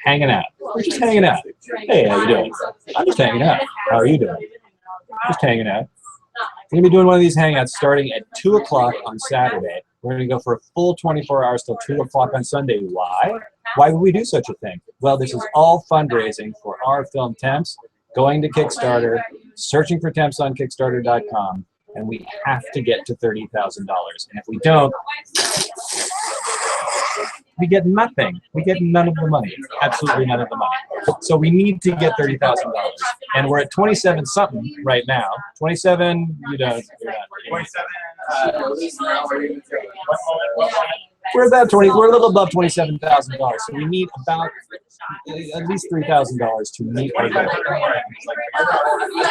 Hanging out. We're just hanging out. Hey, how you doing? I'm just hanging out. How are you doing? Just hanging out. We're going to be doing one of these hangouts starting at 2 o'clock on Saturday. We're going to go for a full 24 hours till 2 o'clock on Sunday. Why? Why would we do such a thing? Well, this is all fundraising for our film Temps, going to Kickstarter, searching for Temps on Kickstarter.com, and we have to get to $30,000. And if we don't, we get nothing. We get none of the money. Absolutely none of the money. So we need to get $30,000. And we're at 27 something right now. 27, you don't. 27. We're about 20. We're a little above $27,000. So we need about at least $3,000 to meet our goal.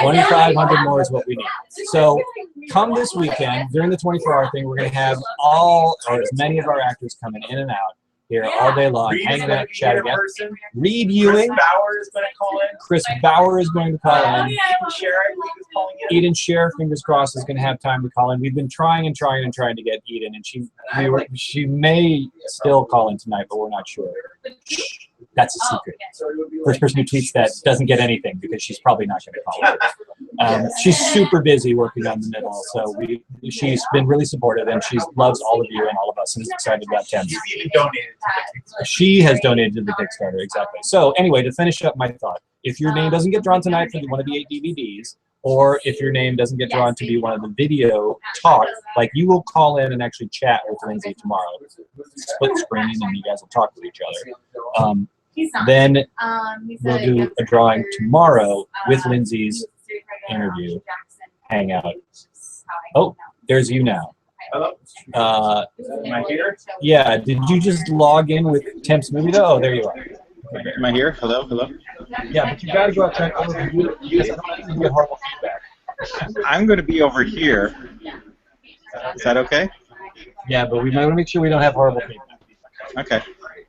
2,500 more is what we need. So come this weekend during the 24-hour thing, we're going to have all or as many of our actors coming in and out here all day long, hanging out, chatting. Reed Ewing. Chris Bauer is going to call in. Eden Scher, fingers crossed, is going to have time to call in. We've been trying to get Eden, and she may still call in tonight, but we're not sure. That's a secret. First person who tweets that doesn't get anything because she's probably not going to call in. She's super busy working on the middle, so she's been really supportive, and she loves all of you and all of us, and is excited about Temps. She's even donated. She has donated to the Kickstarter, exactly. So anyway, to finish up my thought, if your name doesn't get drawn tonight for one of the 8 DVDs, or if your name doesn't get drawn to be one of the video talk, like you will call in and actually chat with Lindsay tomorrow, split screen, and you guys will talk with each other. Then we'll do a drawing tomorrow with Lindsay's interview hangout. Oh, there's you now. Am I here? Yeah, did you just log in with Temps Movie though? Oh, there you are. Am I here? Hello, hello. Yeah, but you gotta go outside over you. You get horrible feedback. I'm going to be over here. Is that okay? Yeah, but we might want to make sure we don't have horrible feedback. Okay.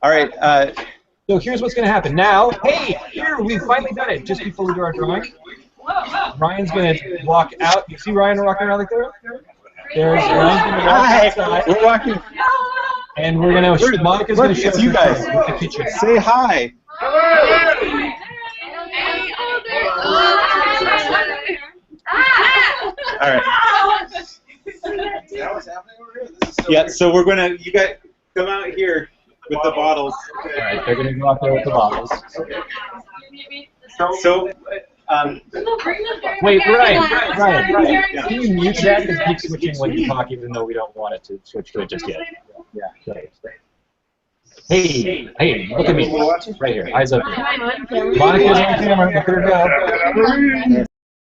All right. So here's what's going to happen. Now, hey, here, we've finally done it. Just before we do our drawing, Ryan's going to walk out. You see Ryan walking around like there? There's Ryan's going to walk outside. We're walking. And we're going to, Monica's going to show It's you guys. the kitchen. Say hi. All right. Yeah, so we're gonna, you guys come out here with the bottles. All right, they're going to go out there with the bottles. So, Wait, Ryan, can you mute that and keep switching when you talk, even though we don't want it to switch to it just yet? Yeah, great. Hey, look at me. Right here, eyes up here. Monica's on camera, look at her go.